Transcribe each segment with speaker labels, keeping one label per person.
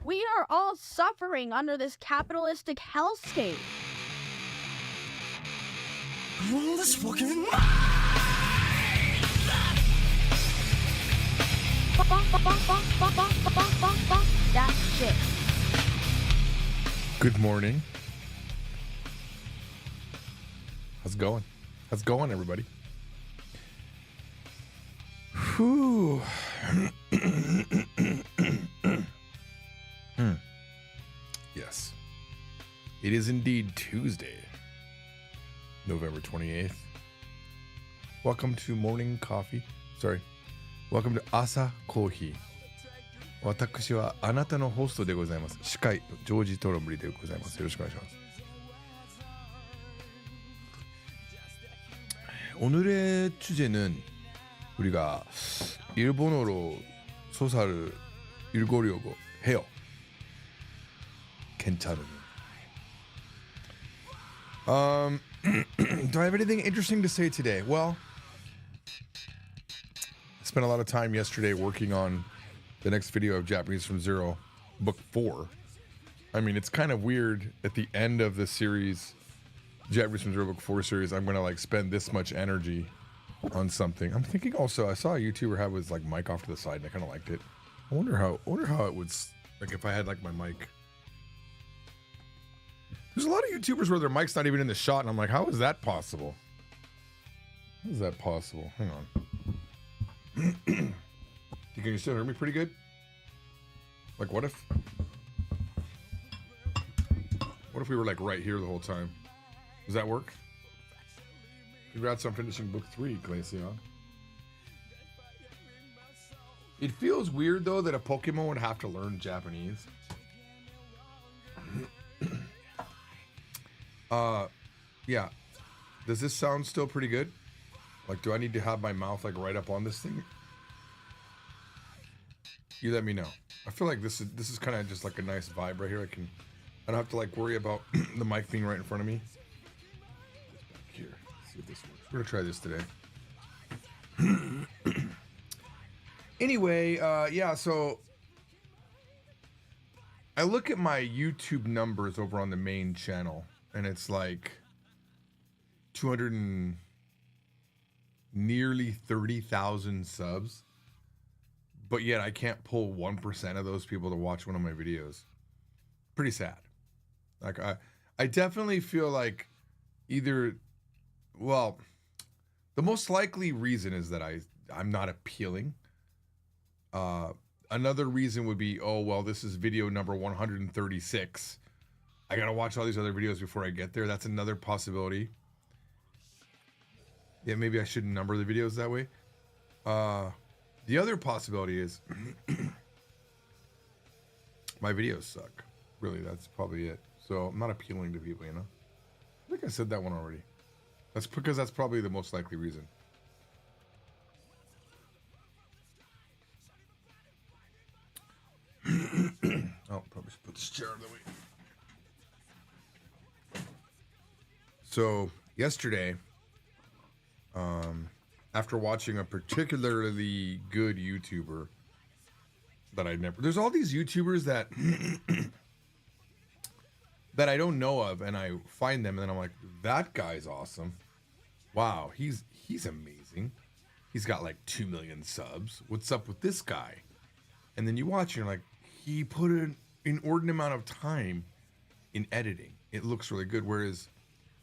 Speaker 1: We are all suffering under this capitalistic hellscape.
Speaker 2: Roll this fucking
Speaker 1: that shit.
Speaker 3: Good morning. How's it going? How's it going, everybody? Whew. Yes. It is indeed Tuesday, November 28th. Welcome to morning coffee. Sorry. Welcome to Asa Coffee. 私はあなたのホストでございます。司会のジョージ・トロムリでございます。よろしくお願いします。 오늘의 주제는 우리가 일본어로 소설을 읽으려고 해요. 괜찮으면. Do I have anything interesting to say today? Well, I spent a lot of time yesterday working on the next video of Japanese from Zero, book 4. I mean, it's kind of weird at the end of the series, Japanese from Zero book 4 series, I'm going to like spend this much energy on something. I'm thinking also, I saw a YouTuber have his like mic off to the side and I kind of liked it. I wonder how it would, like if I had like my mic. There's a lot of YouTubers where their mic's not even in the shot and I'm like, how is that possible? How is that possible? Hang on. Can you still hear me pretty good? Like what if we were like right here the whole time? Does that work? Congrats on finishing book 3, Glaceon. It feels weird though that a Pokemon would have to learn Japanese. Yeah. Does this sound still pretty good? Like, do I need to have my mouth like right up on this thing? You let me know. I feel like this is kind of just like a nice vibe right here. I don't have to like worry about the mic being right in front of me. Here, let's see if this works. We're gonna try this today. Anyway, yeah, so I look at my YouTube numbers over on the main channel, and it's like 200 and nearly 30,000 subs, but yet I can't pull 1% of those people to watch one of my videos. Pretty sad. Like I definitely feel like either, well, the most likely reason is that I'm not appealing. Another reason would be, oh, well, this is video number 136. I gotta watch all these other videos before I get there. That's another possibility. Yeah, maybe I shouldn't number the videos that way. The other possibility is my videos suck. Really, that's probably it. So I'm not appealing to people, you know? I think I said that one already. That's because that's probably the most likely reason. Oh, probably should put this chair out of the way. So yesterday, after watching a particularly good YouTuber that there's all these YouTubers that that I don't know of, and I find them and then I'm like, that guy's awesome. Wow, he's amazing. He's got like 2 million subs. What's up with this guy? And then you watch and you're like, he put an inordinate amount of time in editing. It looks really good. Whereas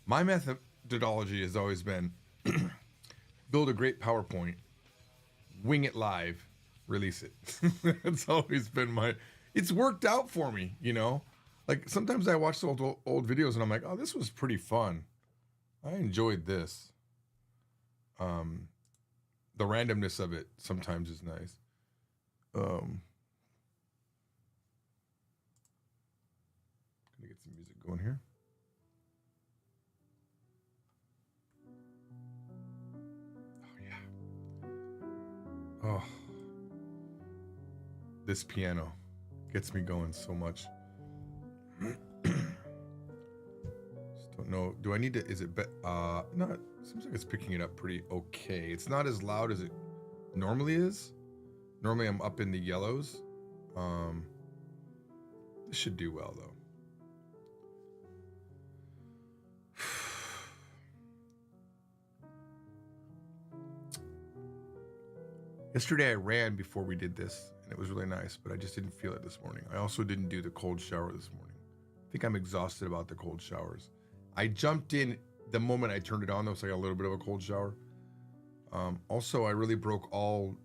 Speaker 3: my methodology has always been build a great PowerPoint, wing it live, release it. That's always been it's worked out for me, you know? Like sometimes I watch the old videos and I'm like, oh, this was pretty fun. I enjoyed this. The randomness of it sometimes is nice. Gonna get some music going here. Oh yeah. Oh, this piano gets me going so much. Just don't know. Do I need to? Is it? No. It seems like it's picking it up pretty okay. It's not as loud as it normally is. Normally I'm up in the yellows. This should do well, though. Yesterday I ran before we did this, and it was really nice, but I just didn't feel it this morning. I also didn't do the cold shower this morning. I think I'm exhausted about the cold showers. I jumped in the moment I turned it on, though, so I got a little bit of a cold shower. Also, I really broke all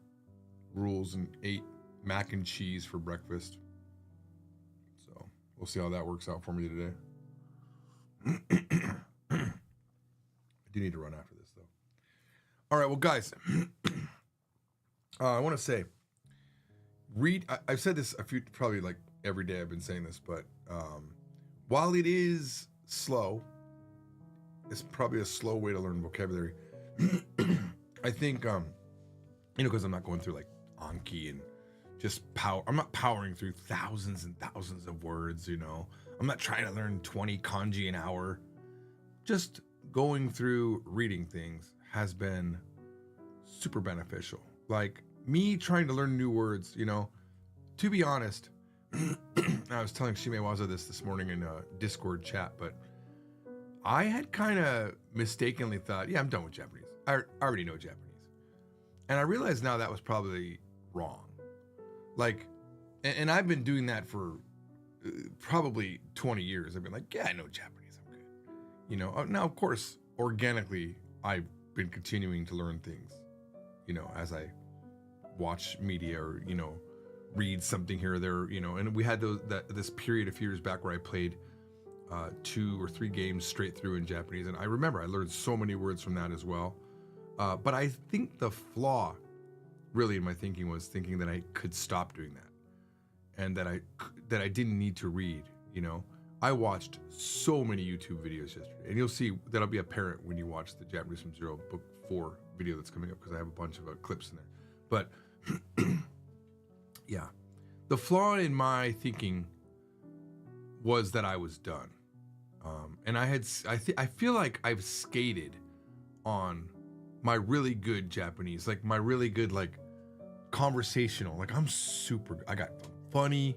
Speaker 3: rules and ate mac and cheese for breakfast. So we'll see how that works out for me today. I do need to run after this, though. All right, well, guys, I want to say, I've said this a few, probably like every day I've been saying this, but while it is slow, it's probably a slow way to learn vocabulary. I think, because I'm not going through like Anki and just I'm not powering through thousands and thousands of words, I'm not trying to learn 20 kanji an hour. Just going through reading things has been super beneficial. Like me trying to learn new words, to be honest, I was telling Shimewaza this morning in a Discord chat, but I had kind of mistakenly thought, yeah, I'm done with Japanese. I already know Japanese. And I realize now that was probably wrong. Like, and I've been doing that for probably 20 years. I've been like, yeah, I know Japanese. I'm good. Now, of course, organically, I've been continuing to learn things, as I watch media or, read something here or there, and we had this period a few years back where I played 2 or 3 games straight through in Japanese. And I remember I learned so many words from that as well. But I think the flaw really in my thinking was thinking that I could stop doing that and that I didn't need to read, I watched so many YouTube videos yesterday, and you'll see that'll be apparent when you watch the Japanese from Zero Book 4 video that's coming up, because I have a bunch of clips in there. But yeah, the flaw in my thinking was that I was done. And I feel like I've skated on my really good Japanese, like my really good, like conversational, like I got funny,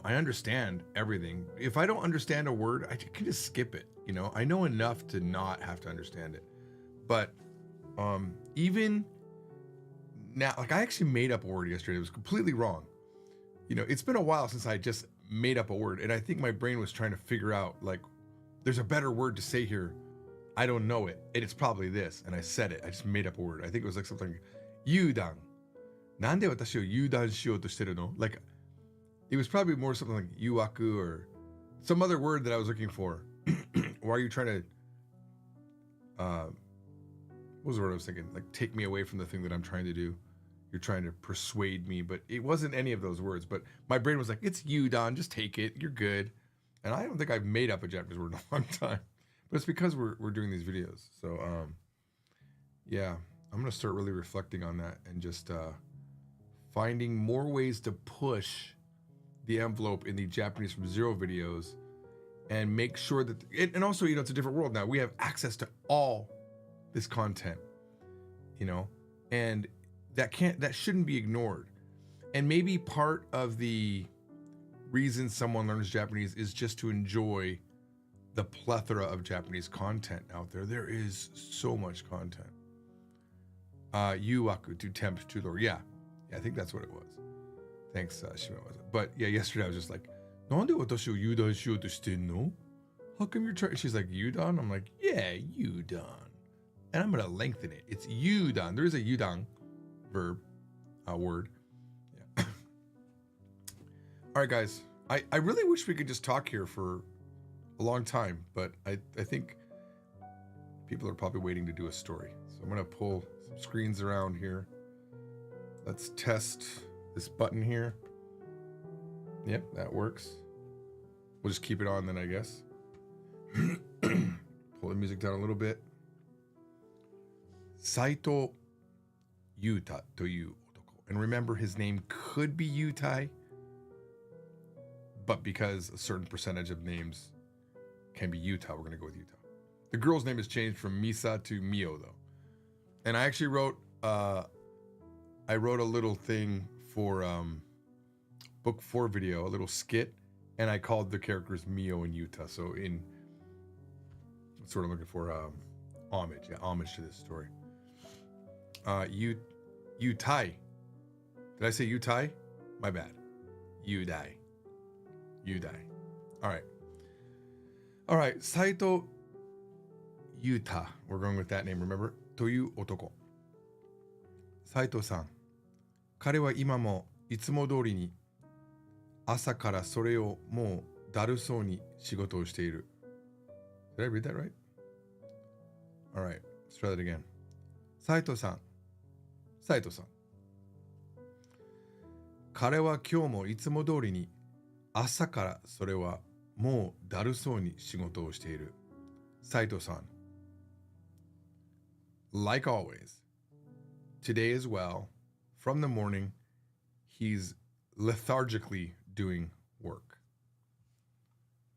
Speaker 3: I understand everything. If I don't understand a word, I can just skip it. I know enough to not have to understand it. But even now, like I actually made up a word yesterday. It was completely wrong. It's been a while since I just made up a word, and I think my brain was trying to figure out, like, there's a better word to say here. I don't know it, and it's probably this, and I said it. I just made up a word. I think it was like something like, yudan. Nande watashi o yudan shiyou to shiteru no? Like, it was probably more something like yuwaku or some other word that I was looking for. Why are you trying to, what was the word I was thinking? Like, take me away from the thing that I'm trying to do. You're trying to persuade me, but it wasn't any of those words. But my brain was like, it's yudan, just take it, you're good. And I don't think I've made up a Japanese word in a long time. But it's because we're doing these videos. So, yeah, I'm going to start really reflecting on that and just finding more ways to push the envelope in the Japanese from Zero videos and make sure that, and also, it's a different world now. We have access to all this content, and that shouldn't be ignored. And maybe part of the reason someone learns Japanese is just to enjoy the plethora of Japanese content out there. There is so much content. Yuwaku, to tempt, to lure. Yeah, I think that's what it was. Thanks, Shimewaza. But yeah, yesterday I was just like, "Nande watashi o yudan shiyou to shiteru no? How come you're trying?" She's like, "Yudan?" I'm like, "Yeah, yudan." And I'm gonna lengthen it. It's yudan. There is a yudan verb, word. Yeah. All right, guys. I really wish we could just talk here for a long time, but I think people are probably waiting to do a story. So I'm gonna pull some screens around here. Let's test this button here. Yep, that works. We'll just keep it on then, I guess. Pull the music down a little bit. Saito Yuta to you otoko. And remember, his name could be Yutai, but because a certain percentage of names can be Yuta, we're going to go with Yuta. The girl's name has changed from Misa to Mio, though. And I actually wrote a little thing for book 4 video, a little skit, and I called the characters Mio and Yuta. So in sort of looking for homage, homage to this story. Yutai. Did I say Yutai? My bad. Yudai. All right. Saito Yuta. We're going with that name, remember? Toyu otoko. Saito-san. 彼は今もいつも通りに朝からそれをもうだるそうに仕事をしている。Did I read that right? All right. Let's try that again. サイトさん。彼は今日もいつも通りに朝からそれはもうだるそうに仕事をしている。サイトさん。Like always, today as well, from the morning, he's lethargically doing work.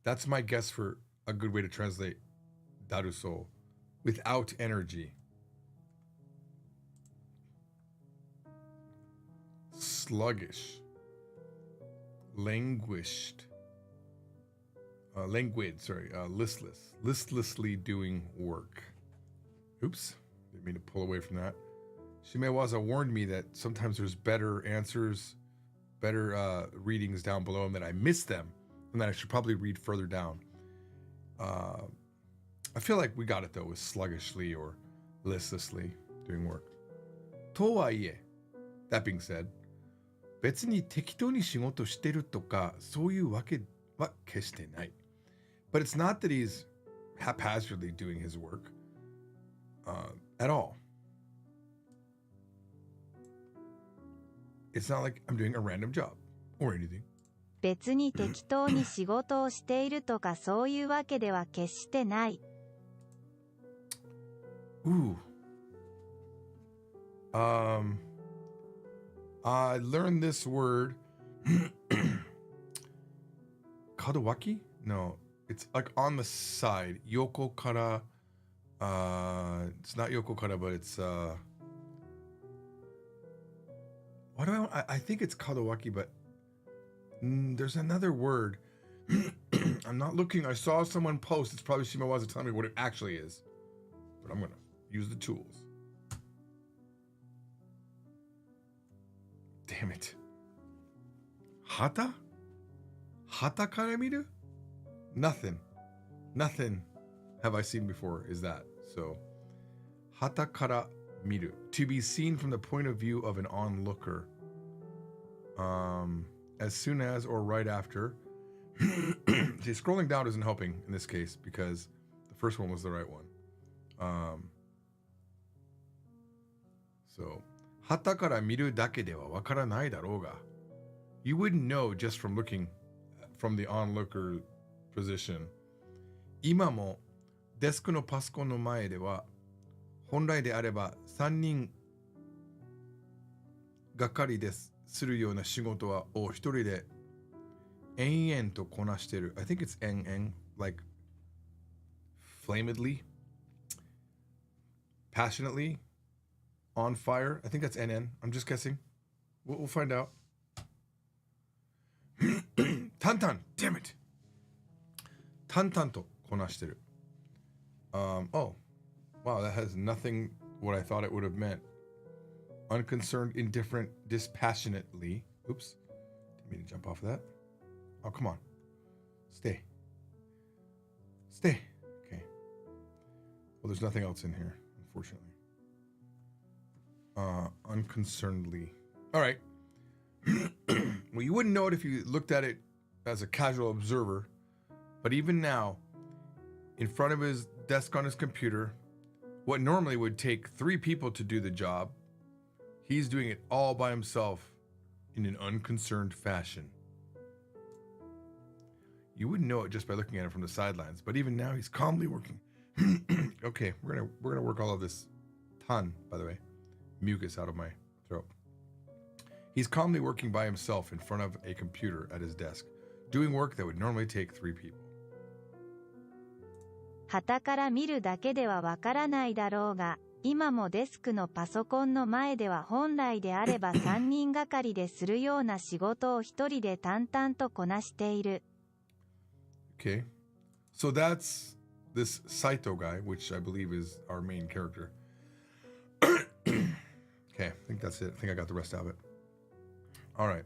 Speaker 3: That's my guess for a good way to translate daruso, without energy. Sluggish, languished, listlessly doing work. Oops, didn't mean to pull away from that. Shimewaza warned me that sometimes there's better answers, better readings down below, and that I missed them, and that I should probably read further down. I feel like we got it though, with sluggishly or listlessly doing work. とはいえ, that being said, 別に適当に仕事してるとかそういうわけは決してない。But it's not that he's haphazardly doing his work at all. It's not like I'm doing a random job or anything.
Speaker 4: 別に適当に仕事をしているとかそういうわけでは決してない。
Speaker 3: Ooh. I learned this word. Kadawaki? No, it's like on the side. Yoko kara. It's not yoko kara, but it's what do I think it's kadawaki, but there's another word. I'm not looking. I saw someone post. It's probably Shimewaza telling me what it actually is, but I'm gonna use the tools. Damn it. Hata? Hata kara miru? Nothing have I seen before is that. So, hata kara miru. To be seen from the point of view of an onlooker. As soon as or right after. See, scrolling down isn't helping in this case because the first one was the right one. So, hata kara miru dake de wa wakaranai daro ga. You wouldn't know just from looking from the onlooker position. 今もデスクのパソコンの前では本来であれば3人がかりでするような仕事はを一人で延々とこなしてる。I think it's 延々 like flamedly, passionately, on fire. I think that's NN. I'm just guessing. We'll find out. Tantan, damn it. Tantan to こなしてる. Oh, wow, that has nothing what I thought it would have meant. Unconcerned, indifferent, dispassionately. Oops, didn't mean to jump off of that. Oh, come on. Stay. Okay. Well, there's nothing else in here, unfortunately. Unconcernedly. All right. Well, you wouldn't know it if you looked at it as a casual observer, but even now, in front of his desk on his computer, what normally would take 3 people to do the job, he's doing it all by himself in an unconcerned fashion. You wouldn't know it just by looking at it from the sidelines, but even now he's calmly working. Okay, we're gonna work all of this tan, by the way, mucus out of my throat. He's calmly working by himself in front of a computer at his desk, doing work that would normally take 3 people.
Speaker 4: 傍から見るだけではわからないだろうが、今もデスクのパソコンの前では本来であれば3人がかりでするような仕事を一人で淡々とこなしている。
Speaker 3: Okay. So that's this Saito guy, which I believe is our main character. Okay, I think that's it. I think I got the rest of it. All right.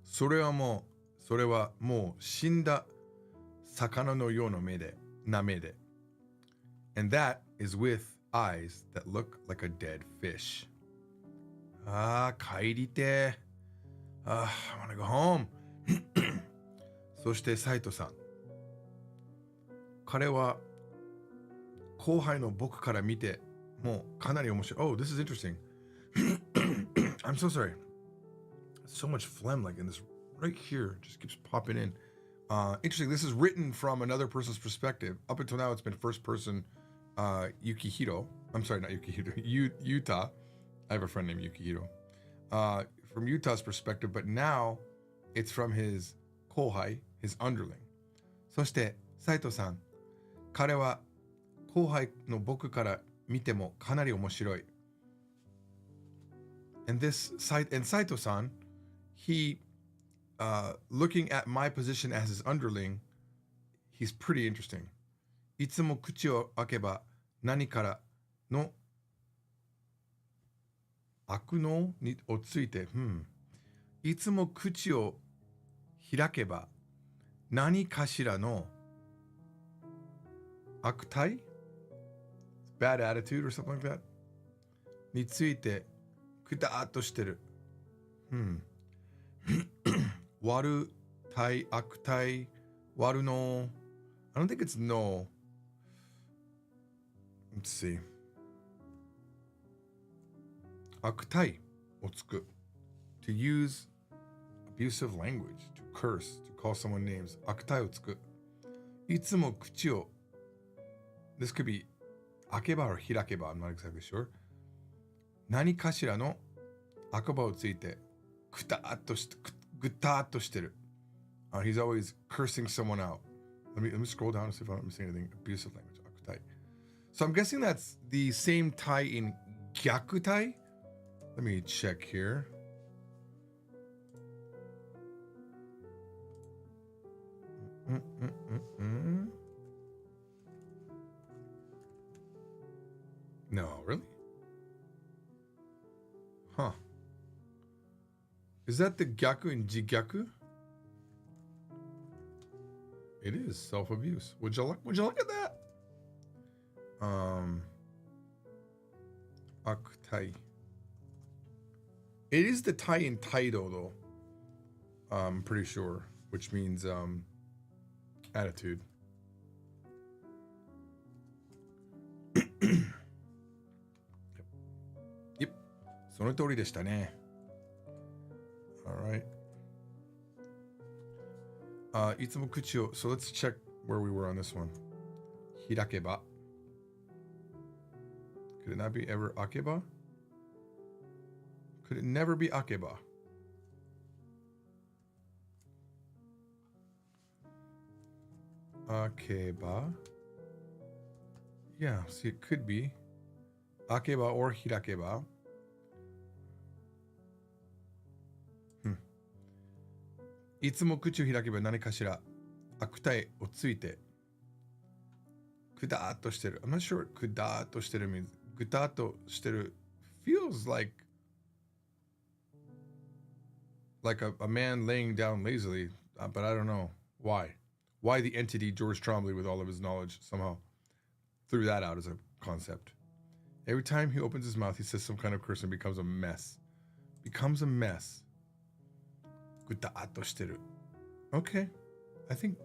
Speaker 3: それはもう死んだ魚のような目で。And that is with eyes that look like a dead fish. 帰りてー。I wanna go home. そしてサイトさん。彼は後輩の僕から見てもうかなり面白い。Oh, this is interesting. I'm so sorry. So much phlegm like in this right here just keeps popping in. Interesting. This is written from another person's perspective. Up until now, it's been first person Yukihiro. I'm sorry, not Yukihiro. Yuta. I have a friend named Yukihiro. From Yuta's perspective, but now it's from his kohai, his underling. そしてサイトさん、彼は後輩の僕から見てもかなり面白い。And Saito-san, he, looking at my position as his underling, he's pretty interesting. いつも口を開けば何からの悪能にをついて、いつも口を開けば何かしらの悪態 bad attitude or something like that についてくだーっとしてる。悪態、悪態、悪の。I don't think it's no. Let's see. 悪態をつく。To use abusive language, to curse, to call someone names. 悪態をつく。いつも口を This could be 開けば or 開けば I'm not exactly sure. 何かしらの悪魔をついてぐたーっとしてる。He's always cursing someone out. Let me scroll down and see if I'm missing anything. Abusive language. 悪態. So I'm guessing that's the same tai in 逆態? Let me check here. No, really? Huh. Is that the gyaku in jigyaku? It is self-abuse. Would you look at that? Akutai. It is the tai in Taido though. I'm pretty sure, which means attitude. Yep. その通りでしたね. All right. いつも口を So let's check where we were on this one. 開けば Could it not be ever akeba? Could it never be akeba? Akeba. Yeah, see, it could be akeba or hirakeba. いつも口を開けば何かしら悪態をついてくだーっとしてる。I'm not sure くだーっとしてる means ぐたーっとしてる feels like a man laying down lazily, but I don't know why. Why the entity George Trombley with all of his knowledge somehow threw that out as a concept. Every time he opens his mouth, he says some kind of curse and becomes a mess. Becomes a mess. Okay. I think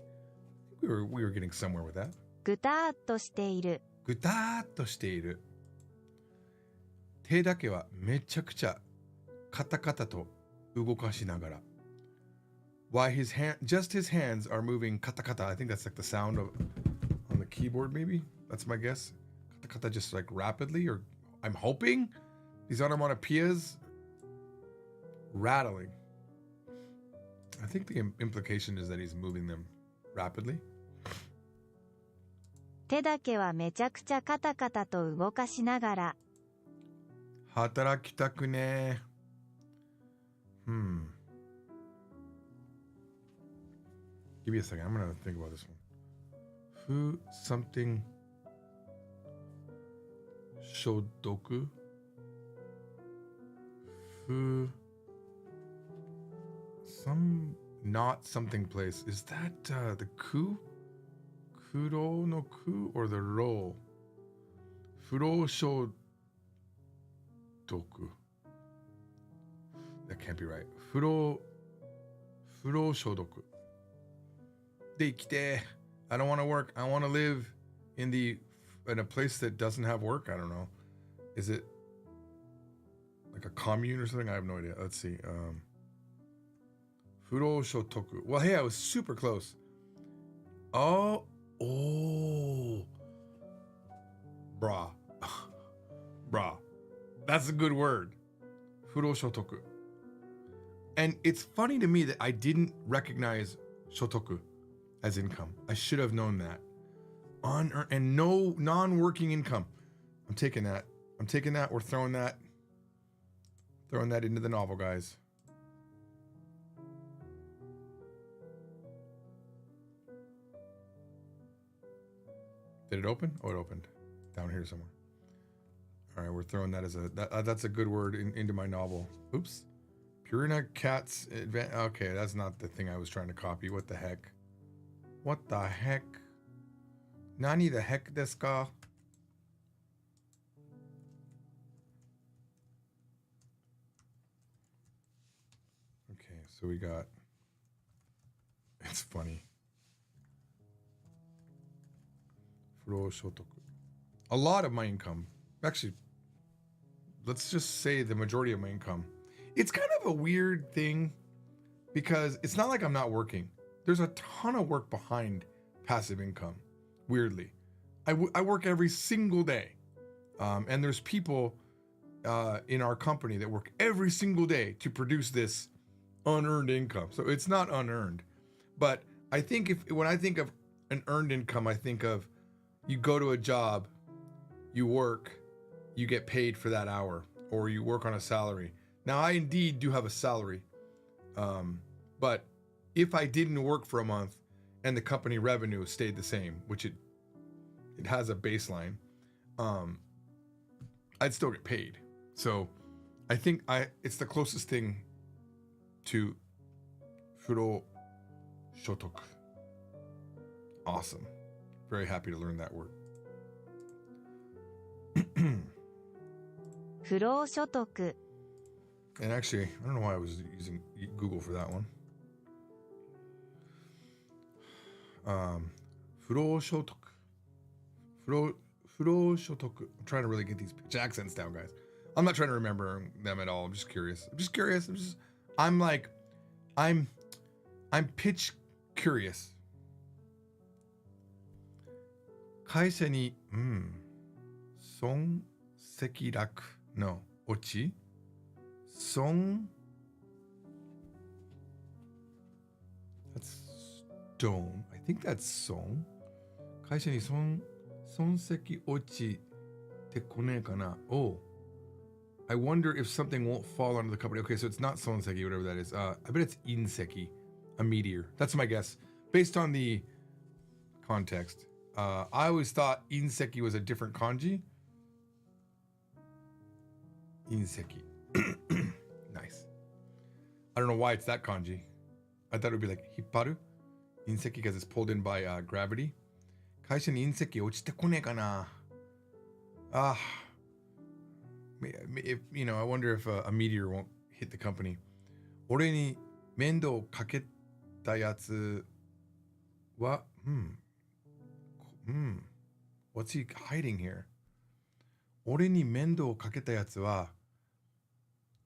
Speaker 3: we were getting somewhere with that.
Speaker 4: ぐたーっとしている。
Speaker 3: ぐたーっとしている。手だけはめちゃくちゃカタカタと動かしながら。Why just his hands are moving kata kata. I think that's like the sound of on the keyboard maybe. That's my guess. Kata kata just like rapidly, or I'm hoping these onomatopoeias rattling. I think the implication is that he's moving them rapidly.
Speaker 4: 手だけはめちゃくちゃカタカタと動かしながら。
Speaker 3: 働きたくねー。Give me a second. I'm gonna think about this one. Fu something shodoku. Fu some not something place. Is that the ku? Kuro no ku or the ro? Furo shodoku. That can't be right. Furo shodoku. Deikite. I don't want to work. I want to live in a place that doesn't have work. I don't know. Is it like a commune or something? I have no idea. Let's see. Furo shotoku. Well, hey, I was super close. Oh. Brah. Brah. That's a good word. Furo shotoku. And it's funny to me that I didn't recognize shotoku as income. I should have known that. And no non-working income. I'm taking that. We're throwing that into the novel, guys. Did it open? Oh, it opened. Down here somewhere. All right, we're throwing that as that's a good word into my novel. Oops. Purina Cat's okay, that's not the thing I was trying to copy. What the heck? What the heck? Nani the heck desu ka? Okay, so we got. It's funny. Furo shotoku. A lot of my income, actually, let's just say the majority of my income. It's kind of a weird thing because it's not like I'm not working. There's a ton of work behind passive income, weirdly. I work every single day. And there's people in our company that work every single day to produce this unearned income. So it's not unearned. But I think when I think of an earned income, I think of you go to a job, you work, you get paid for that hour, or you work on a salary. Now, I indeed do have a salary, but if I didn't work for a month and the company revenue stayed the same, which it has a baseline, I'd still get paid. So I think it's the closest thing to furo shotoku. Awesome. Very happy to learn that word.
Speaker 4: 不労所得
Speaker 3: And actually, I don't know why I was using Google for that one. 不労所得. 不労所得. I'm trying to really get these pitch accents down, guys. I'm not trying to remember them at all. I'm just curious. I'm pitch curious. 会社に、損積落の落ち損 That's stone. I think that's 損会社に損積落ちてこねえかな Oh, I wonder if something won't fall onto the company. Okay, so it's not 損積, whatever that is. I bet it's 隕石, a meteor. That's my guess. Based on the context. I always thought 隕石 was a different kanji. 隕石. Nice. I don't know why it's that kanji. I thought it would be like 引っ張る 隕石 because it's pulled in by gravity. 会社に隕石落ちてこねえかな if, I wonder if a meteor won't hit the company. 俺に面倒かけたやつは、What's he hiding here? 俺に面倒かけたやつは、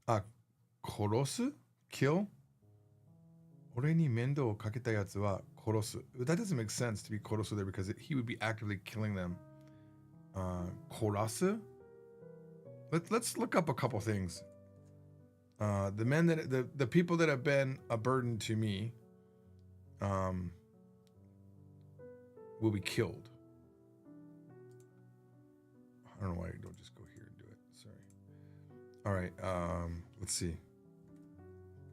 Speaker 3: 殺す Kill? 俺に面倒かけたやつは殺す That doesn't make sense to be 殺す there because he would be actively killing them. 殺す Let's look up a couple things. The people that have been a burden to me will be killed. I don't know why I don't just go here and do it. Sorry. All right. Let's see.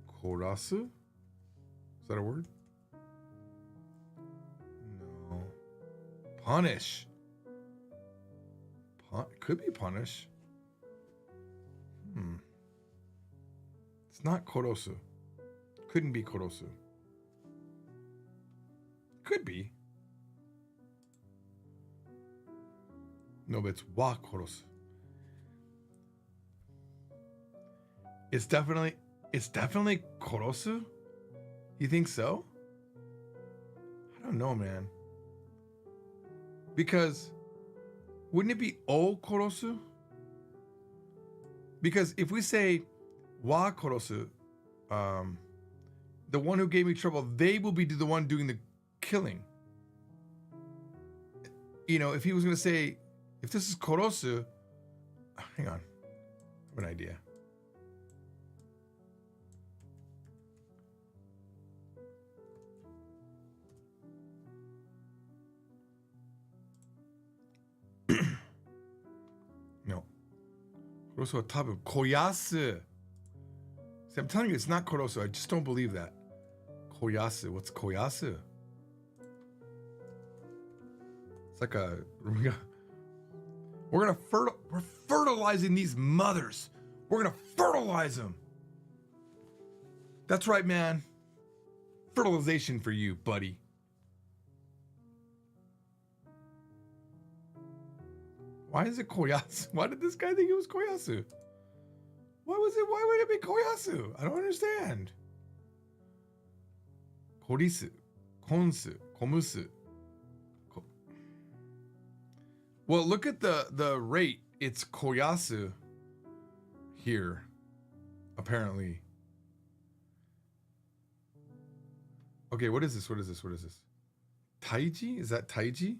Speaker 3: Korasu? Is that a word? Punish. Could be punish. It's not korosu. Couldn't be korosu. Could be. No, but it's wa korosu. It's definitely korosu? You think so? I don't know, man. Because wouldn't it be o korosu? Because if we say wa korosu, the one who gave me trouble, they will be the one doing the killing. You know, if he was going to say, if this is korosu, hang on, I have an idea. No. Korosu wa tabu koyasu. See, I'm telling you, it's not korosu. I just don't believe that. Koyasu. What's koyasu? It's like we're fertilizing these mothers. We're gonna fertilize them. That's right, man. Fertilization for you, buddy. Why is it koyasu? Why did this guy think it was koyasu? Why would it be koyasu? I don't understand. Korisu, konsu, komusu. Well, look at the rate. It's koyasu here, apparently. Okay, what is this? Taiji? Is that taiji?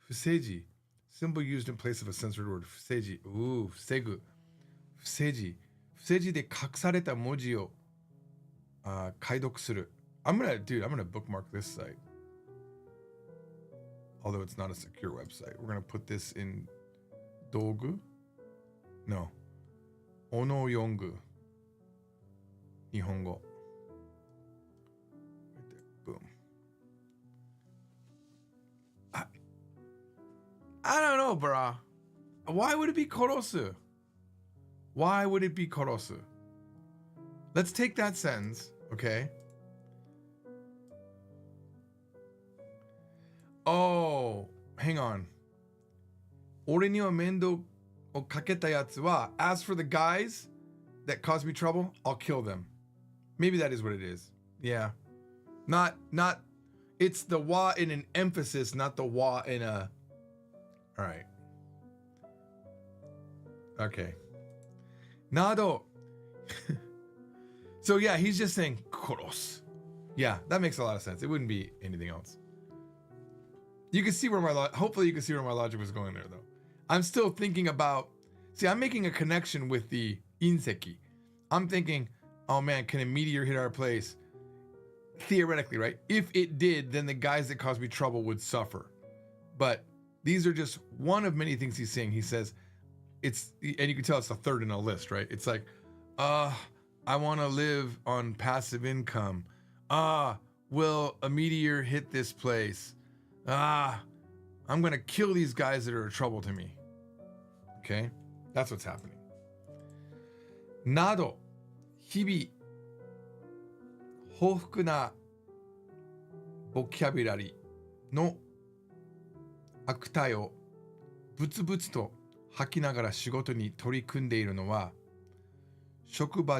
Speaker 3: Fuseiji. Symbol used in place of a censored word. Fuseiji. Ooh, fusegu. Fuseiji. Fuseiji de kakusareta moji o kaidoku suru. I'm gonna bookmark this site. Although it's not a secure website. We're gonna put this in Dogu. No. Ono Yongu. Nihongo. Right there. Boom. I don't know, brah. Why would it be korosu? Why would it be korosu? Let's take that sentence, okay? Oh, hang on. 俺には面倒をかけたやつは, as for the guys that caused me trouble, I'll kill them. Maybe that is what it is. Yeah. Not, it's the wa in an emphasis, not the wa in a, all right. Okay. Nado. So yeah, he's just saying koros. Yeah, that makes a lot of sense. It wouldn't be anything else. You can see where hopefully you can see where my logic was going there though. I'm still thinking about, I'm making a connection with the inseki. I'm thinking, oh man, can a meteor hit our place? Theoretically, right? If it did, then the guys that caused me trouble would suffer. But these are just one of many things he's saying. He says, and you can tell it's the third in a list, right? It's like, I want to live on passive income. Will a meteor hit this place? I'm going to kill these guys that are a trouble to me. Okay? That's what's happening. Nado, hibi, hofuku na vocabulary no akutai o butsu-butsu to haki nagara shigoto ni torikунde iru no wa, shokuba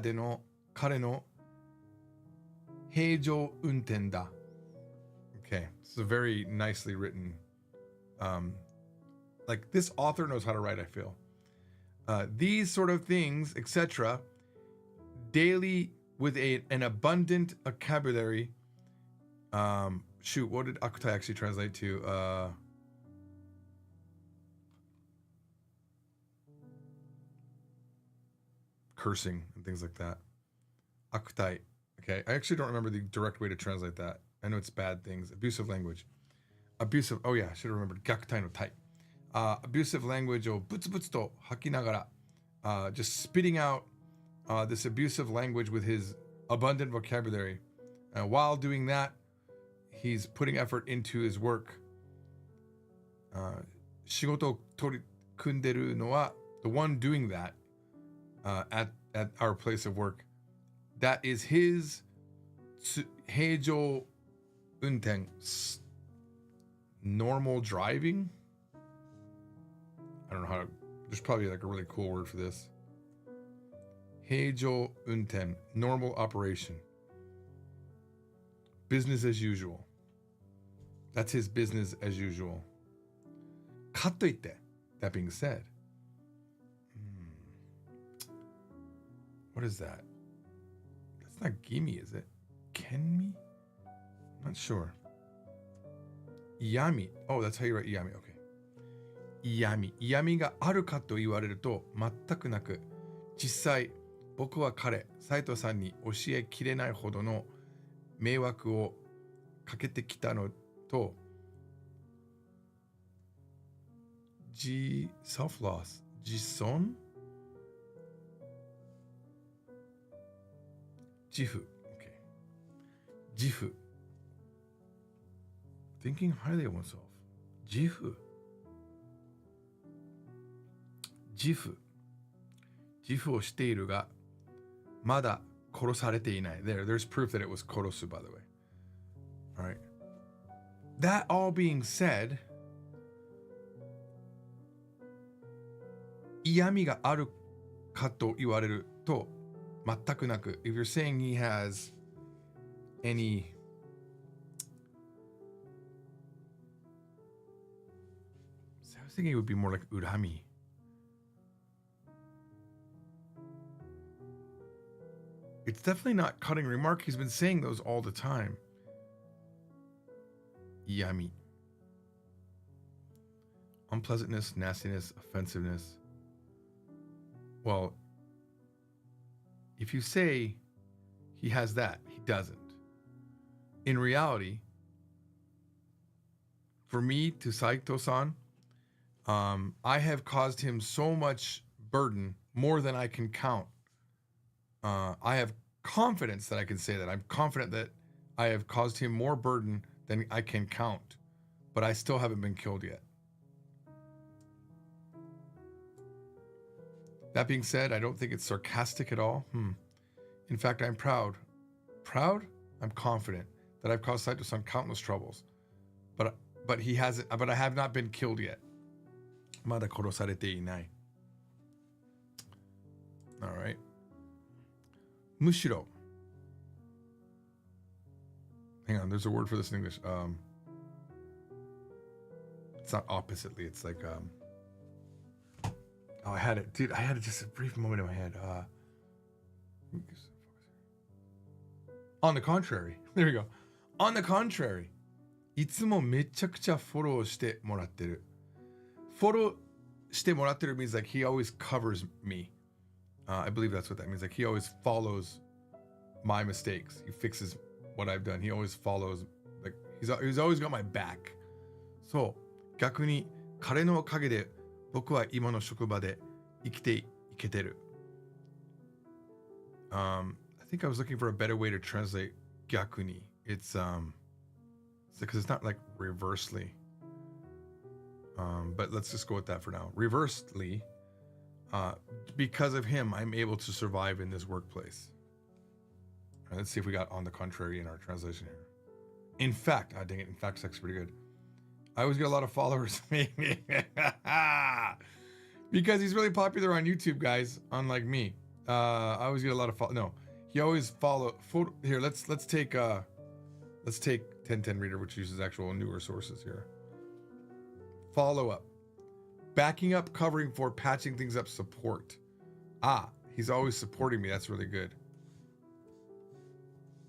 Speaker 3: de no kare no heijou unten da. Okay, this is a very nicely written, like this author knows how to write, I feel. These sort of things, etc., daily with an abundant vocabulary. Shoot, what did akutai actually translate to? Cursing and things like that. Akutai. Okay, I actually don't remember the direct way to translate that. I know it's bad things. Abusive language. Oh yeah, I should have remembered. Gakutai no tai. Abusive language o butsu-butsu to haki nagara. Just spitting out this abusive language with his abundant vocabulary. While doing that, he's putting effort into his work. 仕事を取り組んでるのは the one doing that at our place of work. That is his 平常運転 normal driving. I don't know how to, there's probably like a really cool word for this. 平常運転 normal operation. Business as usual. That's his business as usual. かといって that being said, what is that? That's not gimme, is it? Kenmi? Not sure. Iyami. Oh, that's how you write iyami. Okay. Iyami. Iyami があるかと言われると全くなく、実際僕は彼、斉藤さんに教えきれないほどの迷惑をかけてきたのと、self-loss, 自損自負 okay. 自負 thinking highly of oneself 自負をしているがまだ殺されていない there's proof that it was 殺す by the way. All right. That all being said, 嫌味があるかと言われると全くなく if you're saying he has any I was thinking it would be more like 恨み It's definitely not cutting remark. He's been saying those all the time. 嫌味 unpleasantness, nastiness, offensiveness. Well, if you say he has that, he doesn't. In reality, for me to Saito-san, I have caused him so much burden, more than I can count. I have confidence that I can say that. I'm confident that I have caused him more burden than I can count, but I still haven't been killed yet. That being said, I don't think it's sarcastic at all. In fact, I'm proud. Proud? I'm confident that I've caused Saito-san countless troubles. But he hasn't, but I have not been killed yet. まだ殺されていない. All right. むしろ. Hang on, there's a word for this in English. It's not oppositely, it's like oh, I had it, dude. I had it just a brief moment in my head. On the contrary. There we go. On the contrary. いつもめちゃくちゃフォローしてもらってる。フォローしてもらってる means like he always covers me. I believe that's what that means. Like he always follows my mistakes. He fixes what I've done. He always follows. Like he's always got my back. そう。逆に彼のおかげで僕は今の職場で生きていけてる。I think I was looking for a better way to translate 逆に. It's because it's not like reversely. But let's just go with that for now. Reversely, because of him, I'm able to survive in this workplace. All right, let's see if we got on the contrary in our translation here. In fact, dang it, in fact, it's pretty good. I always get a lot of followers. Because he's really popular on YouTube, guys, unlike me. I always get a lot of no. He always here, let's take 1010 Reader, which uses actual newer sources here. Follow up. Backing up, covering for, patching things up, support. He's always supporting me. That's really good.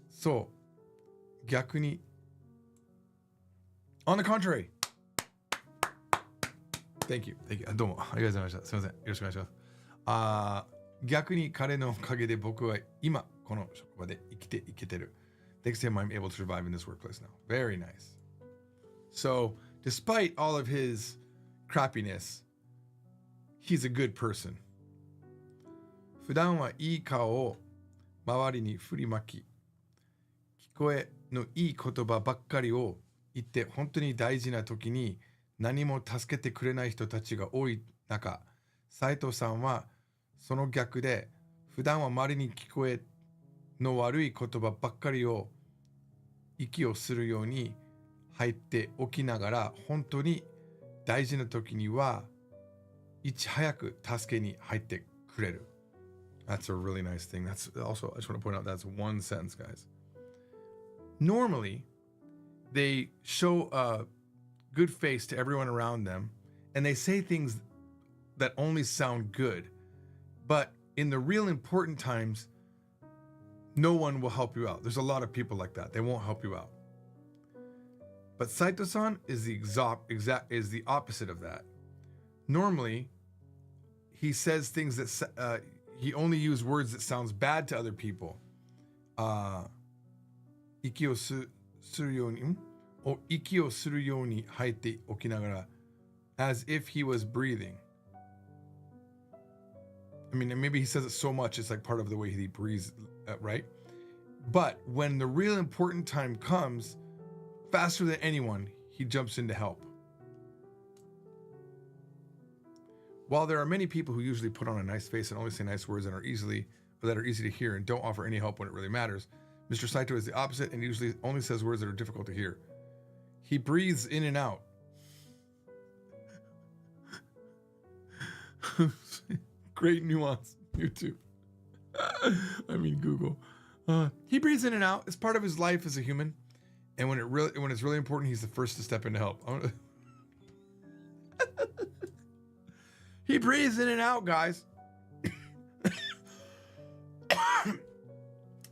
Speaker 3: So, 逆に on the contrary. Thank you. どうもありがとうございました。すみません。よろしくお願いします。逆に彼のおかげで僕は今この職場で生きていけてる。Thanks to him, I'm able to survive in this workplace now. Very nice. So, despite all of his crappiness, he's a good person. 普段はいい顔を周りに振りまき、気こえのいい言葉ばっかりを言って本当に大事な時に何も助けてくれない人たちが多い中、斉藤さんはその逆で普段は周りに聞こえの悪い言葉ばっかりを息をするように入っておきながら本当に大事な時にはいち早く助けに入ってくれる。That's a really nice thing. That's also, I just want to point out that's one sentence, guys. Normally, they show a good face to everyone around them and they say things that only sound good. But in the real important times, no one will help you out. There's a lot of people like that. They won't help you out. But Saito-san is the opposite of that. Normally, he says things that he only uses words that sounds bad to other people. 息をするように、息をするように吐いておきながら as if he was breathing. I mean, maybe he says it so much it's like part of the way he breathes, right? But when the real important time comes, faster than anyone, he jumps in to help. While there are many people who usually put on a nice face and only say nice words that are easy to hear and don't offer any help when it really matters, Mr. Saito is the opposite and usually only says words that are difficult to hear. He breathes in and out. Great nuance, YouTube. I mean Google. He breathes in and out. It's part of his life as a human. And when it's really important, he's the first to step in to help. He breathes in and out, guys.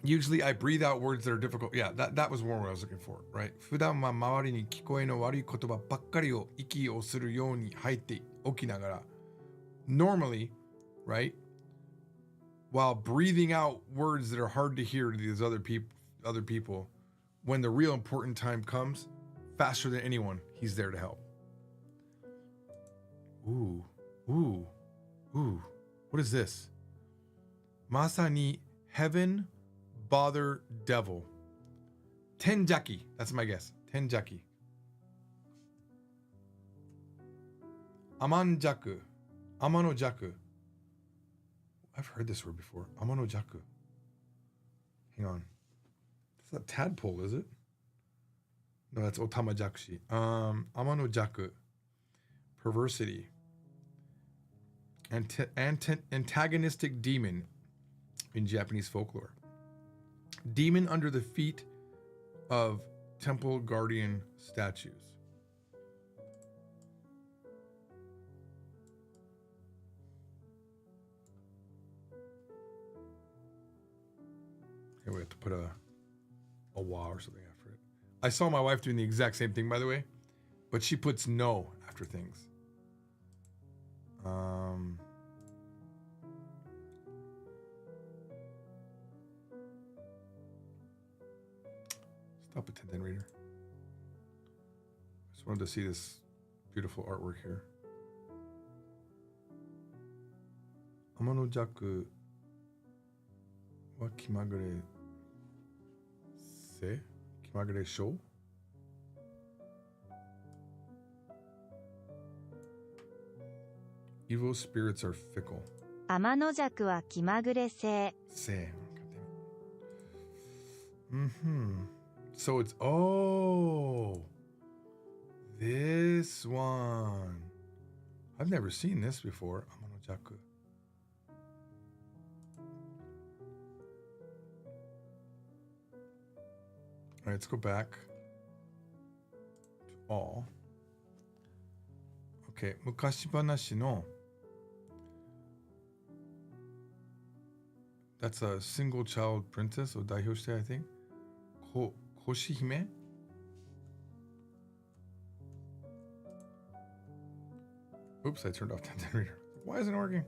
Speaker 3: Usually I breathe out words that are difficult. Yeah, that was one word I was looking for, right? 普段は周りに聞こえの悪い言葉ばっかりを息をするように吐いておきながら normally, right? While breathing out words that are hard to hear to these other people, when the real important time comes, faster than anyone, he's there to help. Ooh. What is this? Masani Heaven Bother Devil. Tenjaki. That's my guess. Tenjaki. Amanjaku. Amanojaku. I've heard this word before. Amanojaku. Hang on. It's not tadpole, is it? No, that's Otamajakshi. Amanojaku. Perversity. Antagonistic demon in Japanese folklore. Demon under the feet of temple guardian statues. Here we have to put a wa or something after it. I saw my wife doing the exact same thing, by the way, but she puts no after things. Stop it, Tenten Reader. Just wanted to see this beautiful artwork here. Amanojaku wa kimagure se? Kimagure shou? Evil spirits are fickle.
Speaker 4: 天の弱は気まぐれ性。
Speaker 3: Say. So it's this one. I've never seen this before. Amanojaku. All right, let's go back to all. Okay, 昔話の That's a single child princess or Daihyoshite, I think. Koshihime? Oops, I turned off Tenten Reader. Why isn't it working?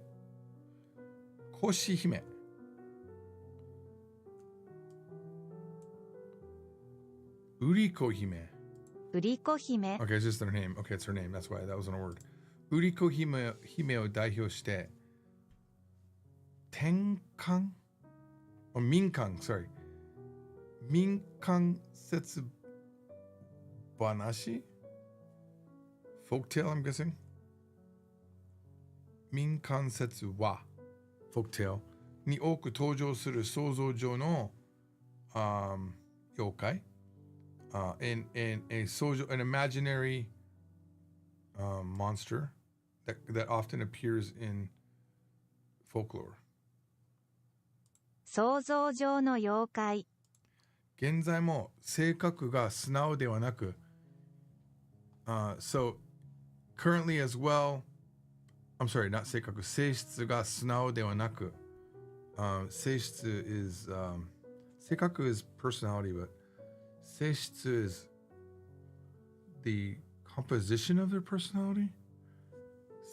Speaker 3: Koshihime. Uriko Hime.
Speaker 4: Uriko Hime.
Speaker 3: Okay, it's just their name. Okay, it's her name. That's why that wasn't a word. Uriko Hime o daihyo shite. Tenkan? Or Minkan, sorry. Minkansetsu banashi? Folktale, I'm guessing. Minkansetsu wa folktale に多く登場する想像上の、妖怪、an imaginary monster that often appears in folklore.
Speaker 4: 想像上の妖怪。
Speaker 3: 現在も性格が素直ではなく、so currently as well, I'm sorry, not 性格、性質が素直ではなく、性質 is, 性格 is personality, but 性質 is the composition of their personality?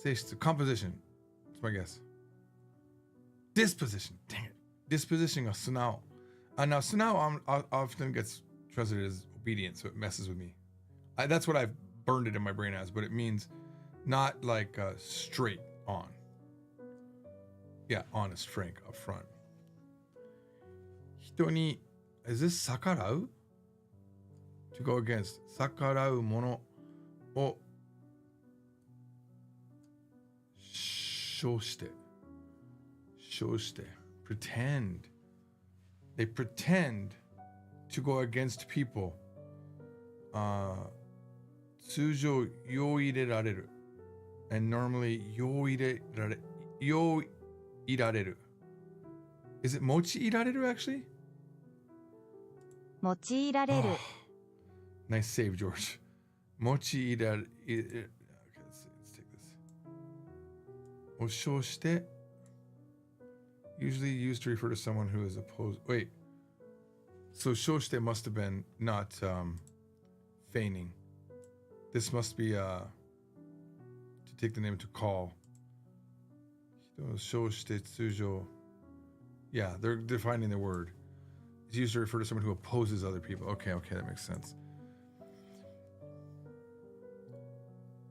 Speaker 3: 性質 composition, that's my guess. Disposition, dang it. Disposition が素直. Now, sunao often gets translated as obedient, so it messes with me. That's what I've burned it in my brain as, but it means not like straight on. Yeah, honest, frank, upfront. 人に, is this 逆らう? To go against. 逆らうものを称して。Pretend. They pretend to go against people. 通常用いれられる and normally 用いられる Is it 用いられる actually?
Speaker 4: 用いられる。
Speaker 3: Nice save, George. 用いられる Okay, let's take this. を称して usually used to refer to someone who is opposed. Wait. So 称して must have been not feigning. This must be to take the name to call. 人を称して通常 Yeah, they're defining the word. It's used to refer to someone who opposes other people. Okay, that makes sense.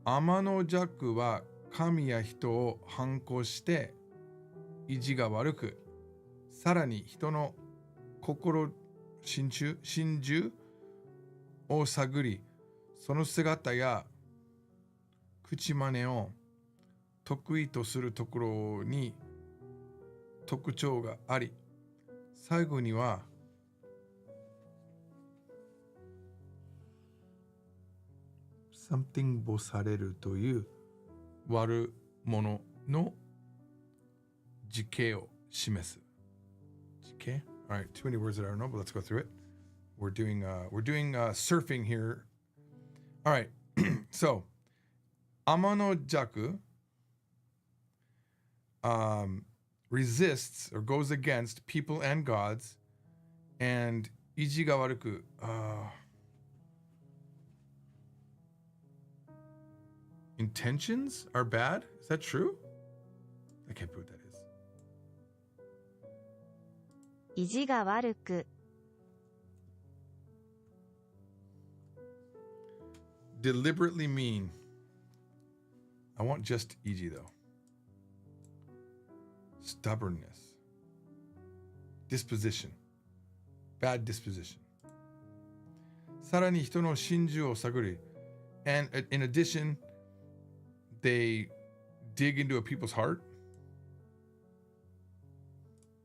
Speaker 3: 天の弱は神や人を反抗して意地が悪く、さらに人の心中を探り、その姿や口真似を得意とするところに特徴があり、最後にはsomething ぼされるという悪者の時形を示す。時形? All right, too many words that I don't know, but let's go through it. We're doing surfing here. All right, so Amano-jaku resists or goes against people and gods, and iji ga waruku intentions are bad. Is that true? I can't prove what that is.
Speaker 4: 意地が悪く。
Speaker 3: Deliberately mean. I want just iji though. Stubbornness. Disposition. Bad disposition. さらに人の心中を探り. And in addition, they dig into a people's heart.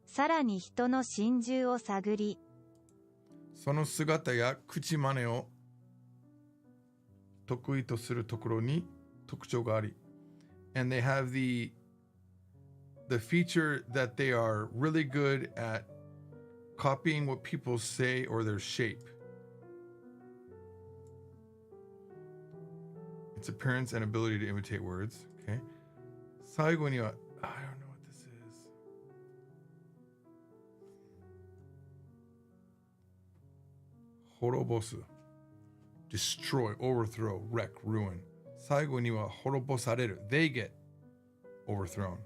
Speaker 4: さらに人の心中を探り。
Speaker 3: その姿や口真似を得意とするところに特徴があり。And they have the feature that they are really good at copying what people say or their shape. Its appearance and ability to imitate words. Okay. 最後には I don't know what this is. Horobosu. Destroy, overthrow, wreck, ruin. 最後には滅ぼされる. They get overthrown.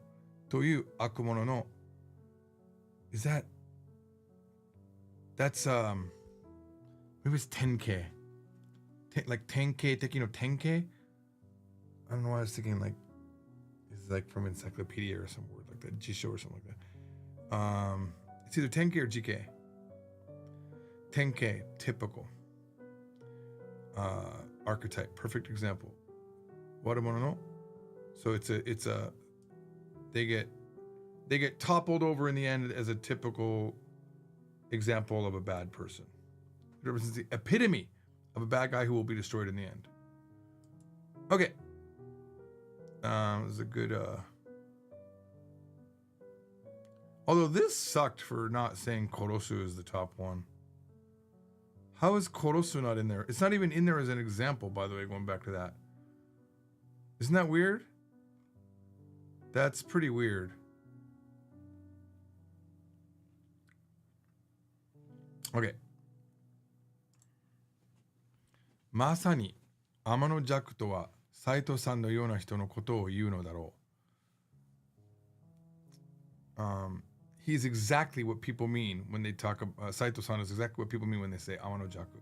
Speaker 3: という悪者の Is that's maybe it's 10K. Like 10K 的の 10K? I don't know why I was thinking like it's like from encyclopedia or some word like that, Jisho or something like that. It's either 10K or GK. Tenkei, typical. Archetype, perfect example. Watamono no. So it's a they get toppled over in the end as a typical example of a bad person. It represents the epitome of a bad guy who will be destroyed in the end. Okay. This is a good although this sucked for not saying Korosu is the top one. How is Korosu not in there? It's not even in there as an example, by the way, going back to that. Isn't that weird? That's pretty weird. Okay. まさに天の弱とは斉藤さんのような人のことを言うのだろう。He's exactly what people mean when they talk about Saito-san is exactly what people mean when they say Amanojaku.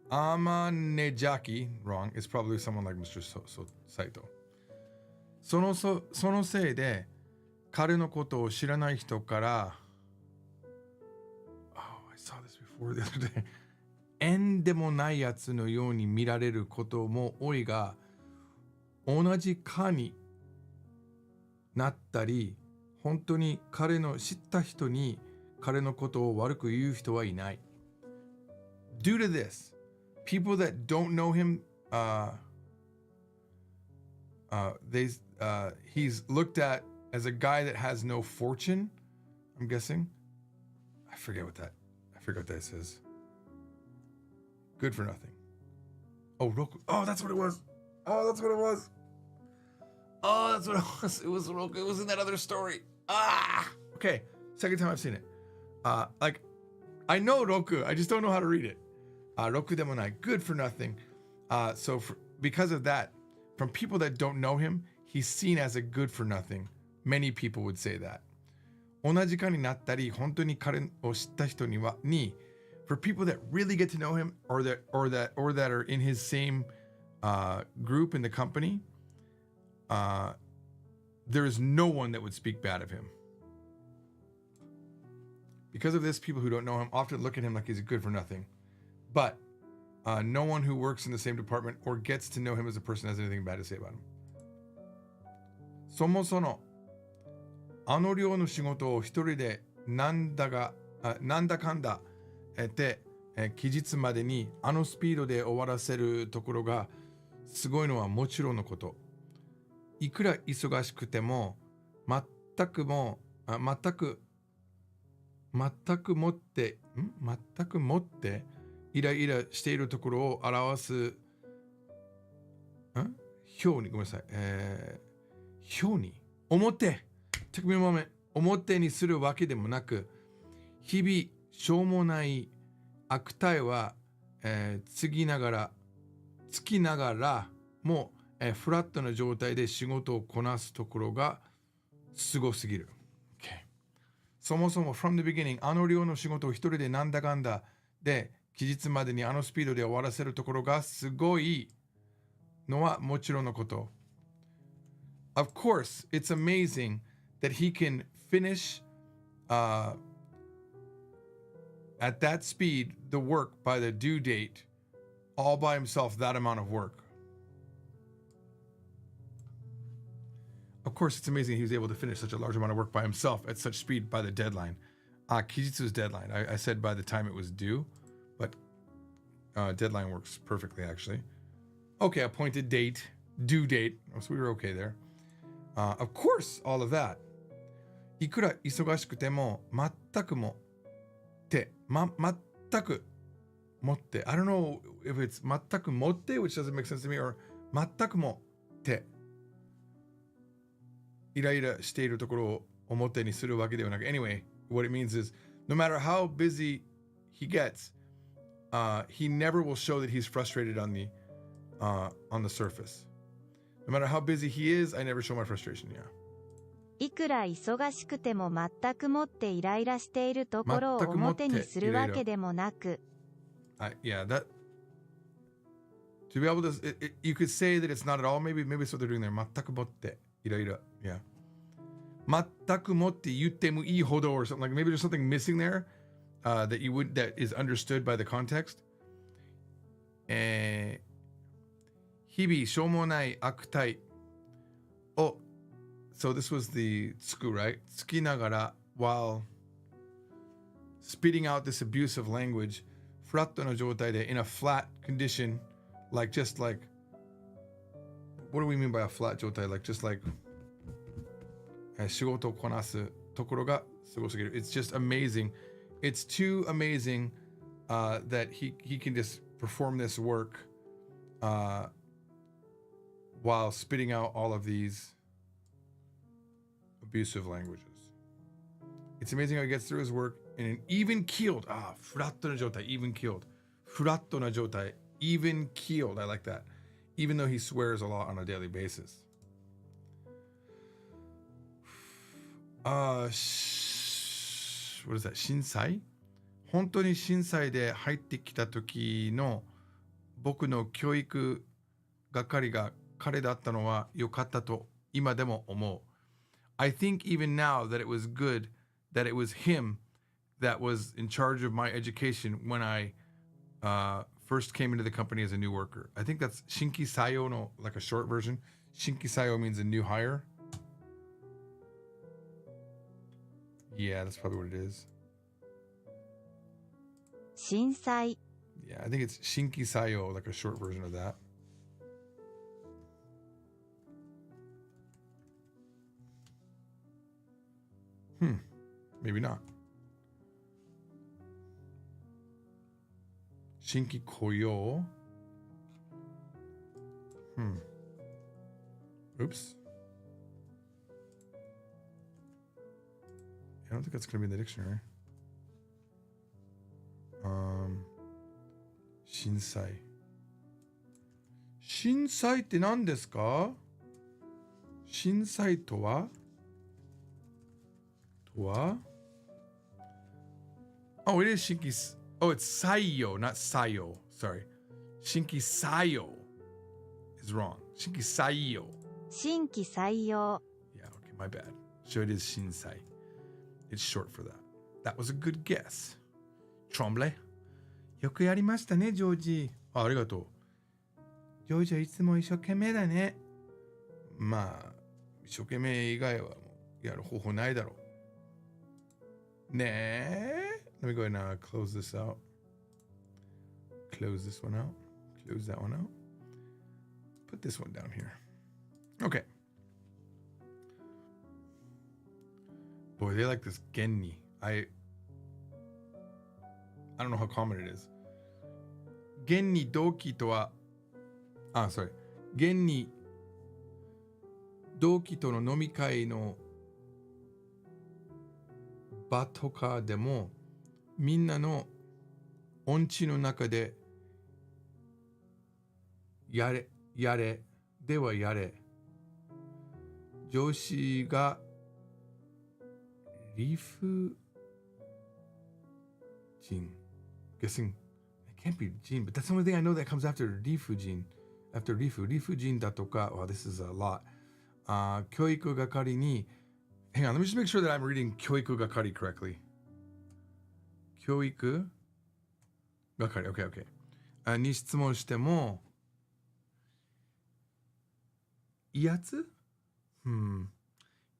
Speaker 3: Amanejaki, wrong. It's probably someone like Mr. Saito. そのせいで彼のことを知らない人から Oh, I saw this before the other day. 縁でもないやつのように見られることも多いが、同じかになったり、本当に彼の知った人に彼のことを悪く言う人はいない。Due to this, people that don't know him, he's looked at as a guy that has no fortune, I'm guessing. I forget what that says. Good for nothing. Oh, Roku. Oh, that's what it was. Oh, that's what it was. Oh, that's what it was. It was Roku. It was in that other story. Ah! Okay, second time I've seen it. Like, I know Roku. I just don't know how to read it. Roku demonai. Good for nothing. Because of that, from people that don't know him, he's seen as a good for nothing. Many people would say that. 同じかになったり、本当に彼を知った人には、for people that really get to know him or that are in his same group in the company, there is no one that would speak bad of him. Because of this, people who don't know him often look at him like he's good for nothing. But no one who works in the same department or gets to know him as a person has anything bad to say about him. そもそもあの量の仕事を一人でなんだかんだで期日までにあのスピードで終わらせるところがすごいのはもちろんのこと。いくら忙しくても全く持ってイライラしているところを表す表にごめんなさい表にTook me a moment 表にするわけでもなく日々しょうもない悪態は、つきながらも、フラットな状態で仕事をこなすところがすごすぎる。Okay. そもそも from the beginning あの量の仕事を一人でなんだかんだで期日までにあのスピードで終わらせるところがすごいのはもちろんのこと。Of course, it's amazing that he can finish at that speed the work by the due date all by himself, that amount of work. Of course, it's amazing he was able to finish such a large amount of work by himself at such speed by the deadline. Kijitsu's deadline. I said by the time it was due, but deadline works perfectly actually. Okay, appointed date, due date. So we were okay there. Of course, all of that. いくら忙しくても全くもって全くもって I don't know if it's 全くもって which doesn't make sense to me or 全くもってイライラしているところを表にするわけではなく Anyway, what it means is no matter how busy he gets, he never will show that he's frustrated on the surface. No matter how busy he is, I never show my frustration. Yeah.
Speaker 4: いくら忙しくても全くもってイライラしているところを表にするわけでもなく。
Speaker 3: Yeah, that to be able to, you could say that it's not at all. Maybe it's what they're doing there. 全くもってイライラ. Yeah. 全くもって言ってもいいほど or something like maybe there's something missing there. that is understood by the context. 日々しょうもない悪態を so this was the tsuku, right? つきながら while spitting out this abusive language フラットな状態で in a flat condition like just like what do we mean by a flat 状態 like just like 仕事をこなすところがすごすぎる it's just amazing it's too amazing that he can just perform this work while spitting out all of these abusive languages. It's amazing how he gets through his work in an even-keeled, flat na jotai, even-keeled. Flat na jotai, even-keeled. I like that. Even though he swears a lot on a daily basis. What is that? Shinsai? 本当に震災で入ってきた時の僕の教育係が彼だったのは良かったと今でも思う。I think even now that it was good that it was him that was in charge of my education when I first came into the company as a new worker. I think that's Shinki Sayo no, like a short version. Shinki Sayo means a new hire. Yeah, that's probably what it is.
Speaker 4: 震災
Speaker 3: Yeah, I think it's Shinki Sayo, like a short version of that. Maybe not. Shinki Koyo. Oops. I don't think that's going to be in the dictionary. Shinsai. Shinsai って何ですか? Shinsai とは? Oh, it is Shinki. Oh, it's Sayo, not Sayo. Sorry. Shinki Sayo is wrong. Shinki Sayo.
Speaker 4: 新規採用
Speaker 3: Yeah, okay, my bad. So it is Shinsai. It's short for that. That was a good guess. Trombley. よくやりましたね、ジョージ。ありがとう。ジョージはいつも一生懸命だね。まあ、一生懸命以外はもうやる方法ないだろう。ねえ。Let me go ahead and close this out. Close this one out. Close that one out. Put this one down here. Okay. Boy, they like this Genni. I don't know how common it is. Genni Doki とは sorry. Genni Doki との飲み会の場とかでもみんなの音痴の中でやれではやれ上司が理不尽 guessing it can't be Jin but that's the only thing I know that comes after 理不尽 after 理不尽だとか wow this is a lot 教育係に hang on let me just make sure that I'm reading 教育係 correctly 教育係 okay に質問しても威圧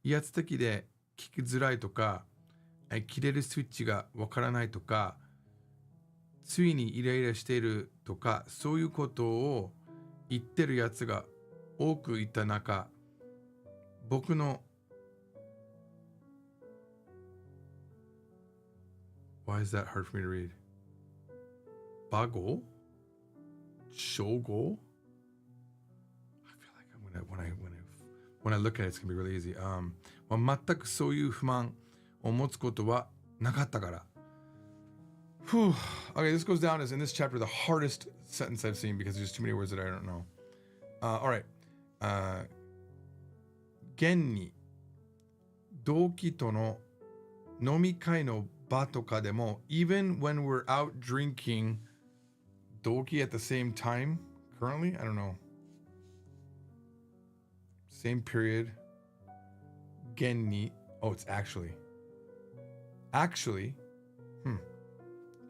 Speaker 3: 威圧的で聞きづらいとか切れるスイッチがわからないとかついにイライラしているとかそういうことを言ってるやつが多くいた中僕の Why is that hard for me to read? バゴ称号 I feel like when I look at it, it's going to be really easy. 全くそういう不満を持つことはなかったから。Whew. Okay, this goes down as in this chapter the hardest sentence I've seen because there's too many words that I don't know. All right. 現に同期との飲み会の場とかでも even when we're out drinking 同期 at the same time currently? I don't know. Same period. 現に oh, it's actually.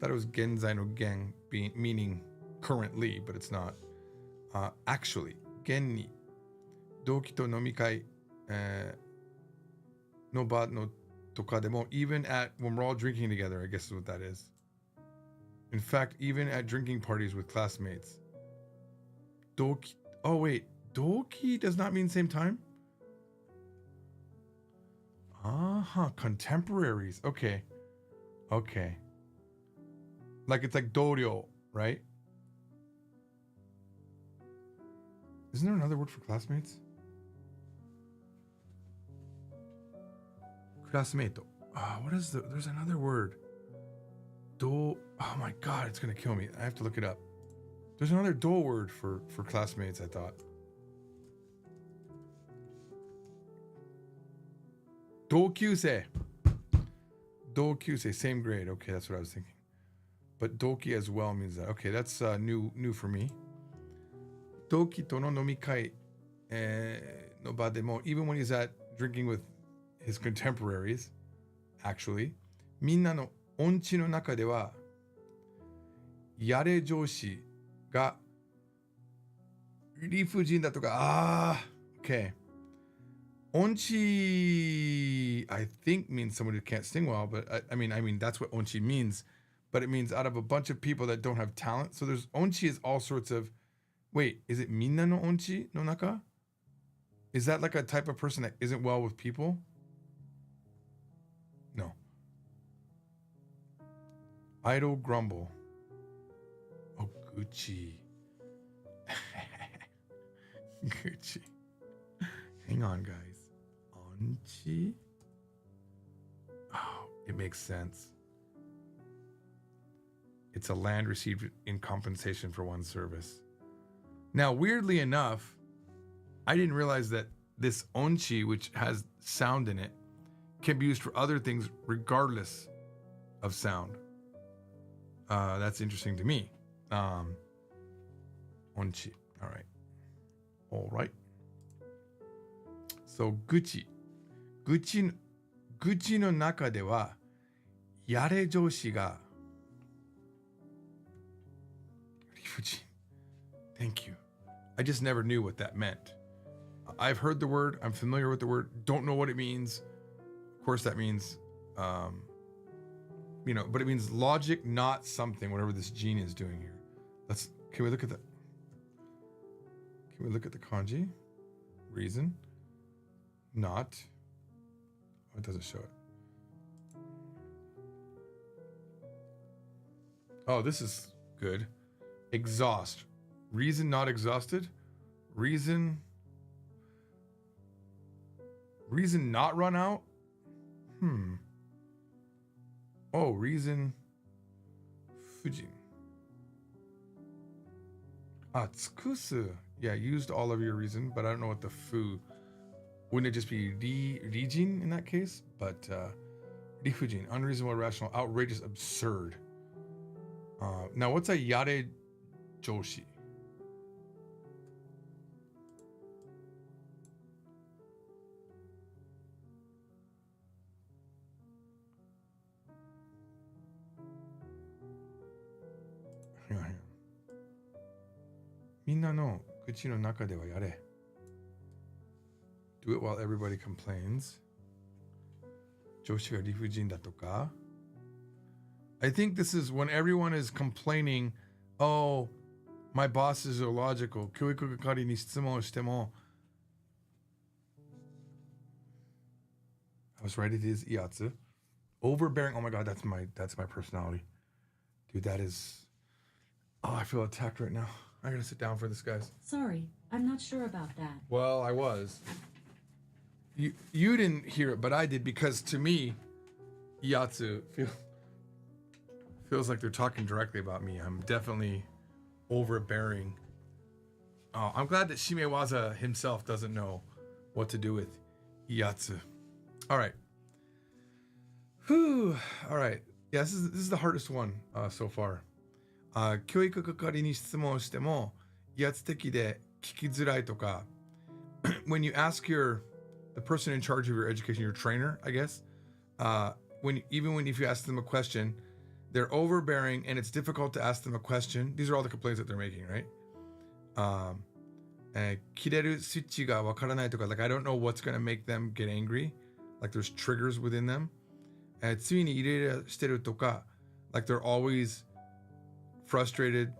Speaker 3: thought it was genzai no gen, meaning currently, but it's not. Actually, gen ni doki to nomikai no ba no toka demo, even at when we're all drinking together, I guess is what that is. In fact, even at drinking parties with classmates. Doki. Oh wait, doki does not mean same time. Contemporaries. Okay. Like it's like doryo, right? Isn't there another word for classmates? Classmate. What is there's another word. Oh my god, it's gonna kill me. I have to look it up. There's another do word for classmates, I thought. Dokyusei. Dokyusei, same grade. Okay, that's what I was thinking. But doki as well means that. Okay, that's new for me. Doki to no nomikai no ba demo. Even when he's at drinking with his contemporaries, actually, minna no onchi no naka de wa yare joushi ga rifujin da toka. Okay. Onchi, I think, means someone who can't sing well, but I mean that's what onchi means. But it means out of a bunch of people that don't have talent. So there's onchi is all sorts of. Wait, is it minna no onchi no naka? Is that like a type of person that isn't well with people? No. Idle grumble. Oh, Gucci. Gucci. Hang on, guys. Onchi? Oh, it makes sense. It's a land received in compensation for one's service. Now, weirdly enough, I didn't realize that this onchi, which has sound in it, can be used for other things regardless of sound. That's interesting to me. Onchi. All right. So, Gucci no naka de wa yare joushi ga rifujin. Thank you. I just never knew what that meant. I've heard the word. I'm familiar with the word. Don't know what it means. Of course, that means, but it means logic, not something. Whatever this gene is doing here. Can we look at that? Can we look at the kanji? Reason. Not. Oh, it doesn't show it. Oh, this is good. Exhaust. Reason not exhausted. Reason not run out. Oh, reason fujin. Tsukusu. Yeah, used all of your reason, but I don't know what the fu. Wouldn't it just be rijin in that case? But rifujin, unreasonable, irrational, outrageous, absurd. Now, what's a yare joushi? Hang on. Minna no kuchi no naka de wa yare. Do it while everybody complains. Joushi ga rifujin da toka. I think this is when everyone is complaining, oh, my boss is illogical. Kyoiku gakari ni shitsumon shite mo. I was right, it is iatsu. Overbearing. Oh my god, that's my personality. Dude, that is. Oh, I feel attacked right now. I gotta sit down for this, guys.
Speaker 5: Sorry, I'm not sure about that.
Speaker 3: Well, I was. You didn't hear it, but I did, because to me, iatsu feels like they're talking directly about me. I'm definitely overbearing. Oh, I'm glad that Shimewaza himself doesn't know what to do with iatsu. All right. Whew. All right. Yeah, this is the hardest one so far. 教育係に質問しても威圧的で聞きづらいとか when you ask the person in charge of your education, your trainer, I guess, if you ask them a question,
Speaker 6: they're overbearing and it's difficult to ask them a question. These are all the complaints that they're making, right? 切れるスイッチがわからないとか like I don't know what's going to make them get angry. Like there's triggers within them. ついにイライラしてるとか like they're always frustrated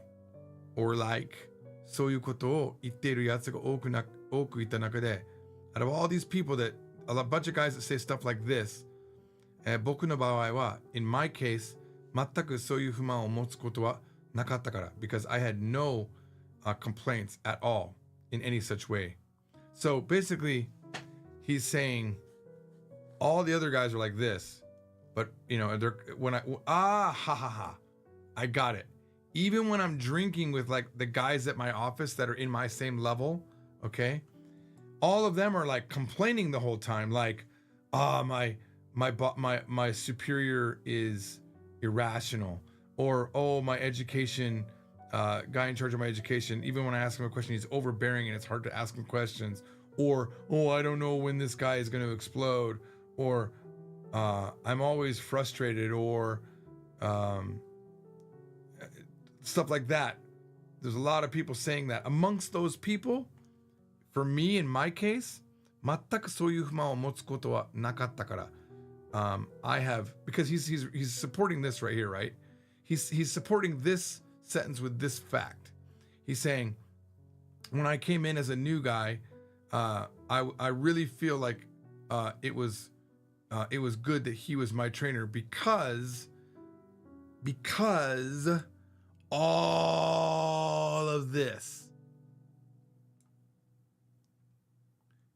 Speaker 6: or like そういうことを言っているやつが多くいた中で out of all these people that a bunch of guys that say stuff like this 僕の場合は in my case 全くそういう不満を持つことはなかったから because I had no complaints at all in any such way. So basically he's saying all the other guys are like this, but you know, they're I got it. Even when I'm drinking with like the guys at my office that are in my same level, okay, all of them are like complaining the whole time, like, my superior is irrational, or oh, my education guy in charge of my education, even when I ask him a question, he's overbearing and it's hard to ask him questions, or oh, I don't know when this guy is going to explode, or I'm always frustrated, or stuff like that. There's a lot of people saying that. Amongst those people, for me in my case, 全くそういう不満を持つことはなかったから。I have, because he's supporting this right here, right? He's supporting this sentence with this fact. He's saying, when I came in as a new guy, I really feel like it was good that he was my trainer because all of this.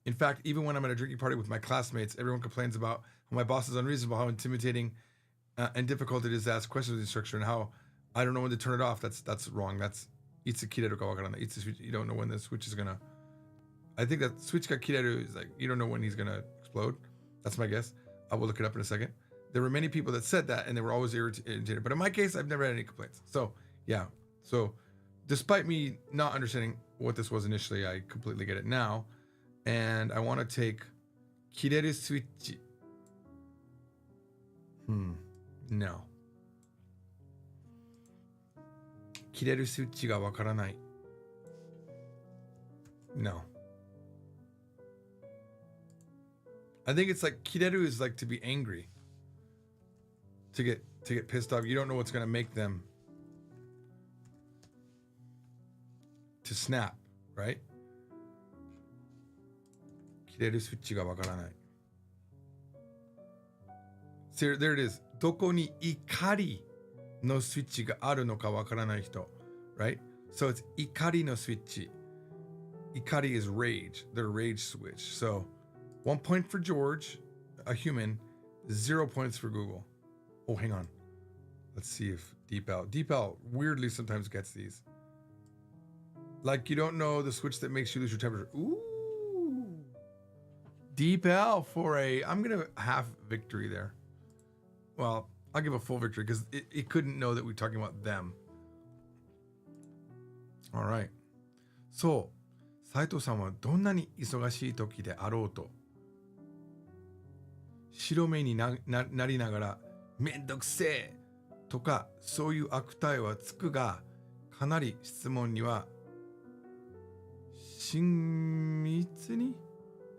Speaker 6: In fact, even when I'm at a drinking party with my classmates, everyone complains about how my boss is unreasonable, how intimidating and difficult it is to ask questions of the instructor, and how I don't know when to turn it off. That's wrong. That's itsu kireru ka wakaranai. You don't know when the switch is gonna. I think that switch ga kireru is like you don't know when he's gonna explode. That's my guess. I will look it up in a second. There were many people that said that, and they were always irritated. But in my case, I've never had any complaints. So yeah. So despite me not understanding what this was initially, I completely get it now. And I want to take kireru switch. No. 切れるスイッチがわからない。No. I think it's like 切れる is like to be angry. To get pissed off. You don't know what's going to make them to snap, right? 切れるスイッチがわからない。So there it is. どこに怒りのスイッチがあるのかわからない人, right? So it's 怒りのスイッチ. 怒り is rage, the rage switch. So 1 point for George, a human, 0 points for Google. Oh, hang on. Let's see if Deep L weirdly sometimes gets these. Like you don't know the switch that makes you lose your temperature. Ooh. Deep L for I'm going to half victory there. Well, I'll give a full victory because it couldn't know that we're talking about them. All right. So, 斉藤さんはどんなに忙しい時であろうと、白目に なりながら、めんどくせえとか、そういう悪態はつくが、かなり質問には、親密に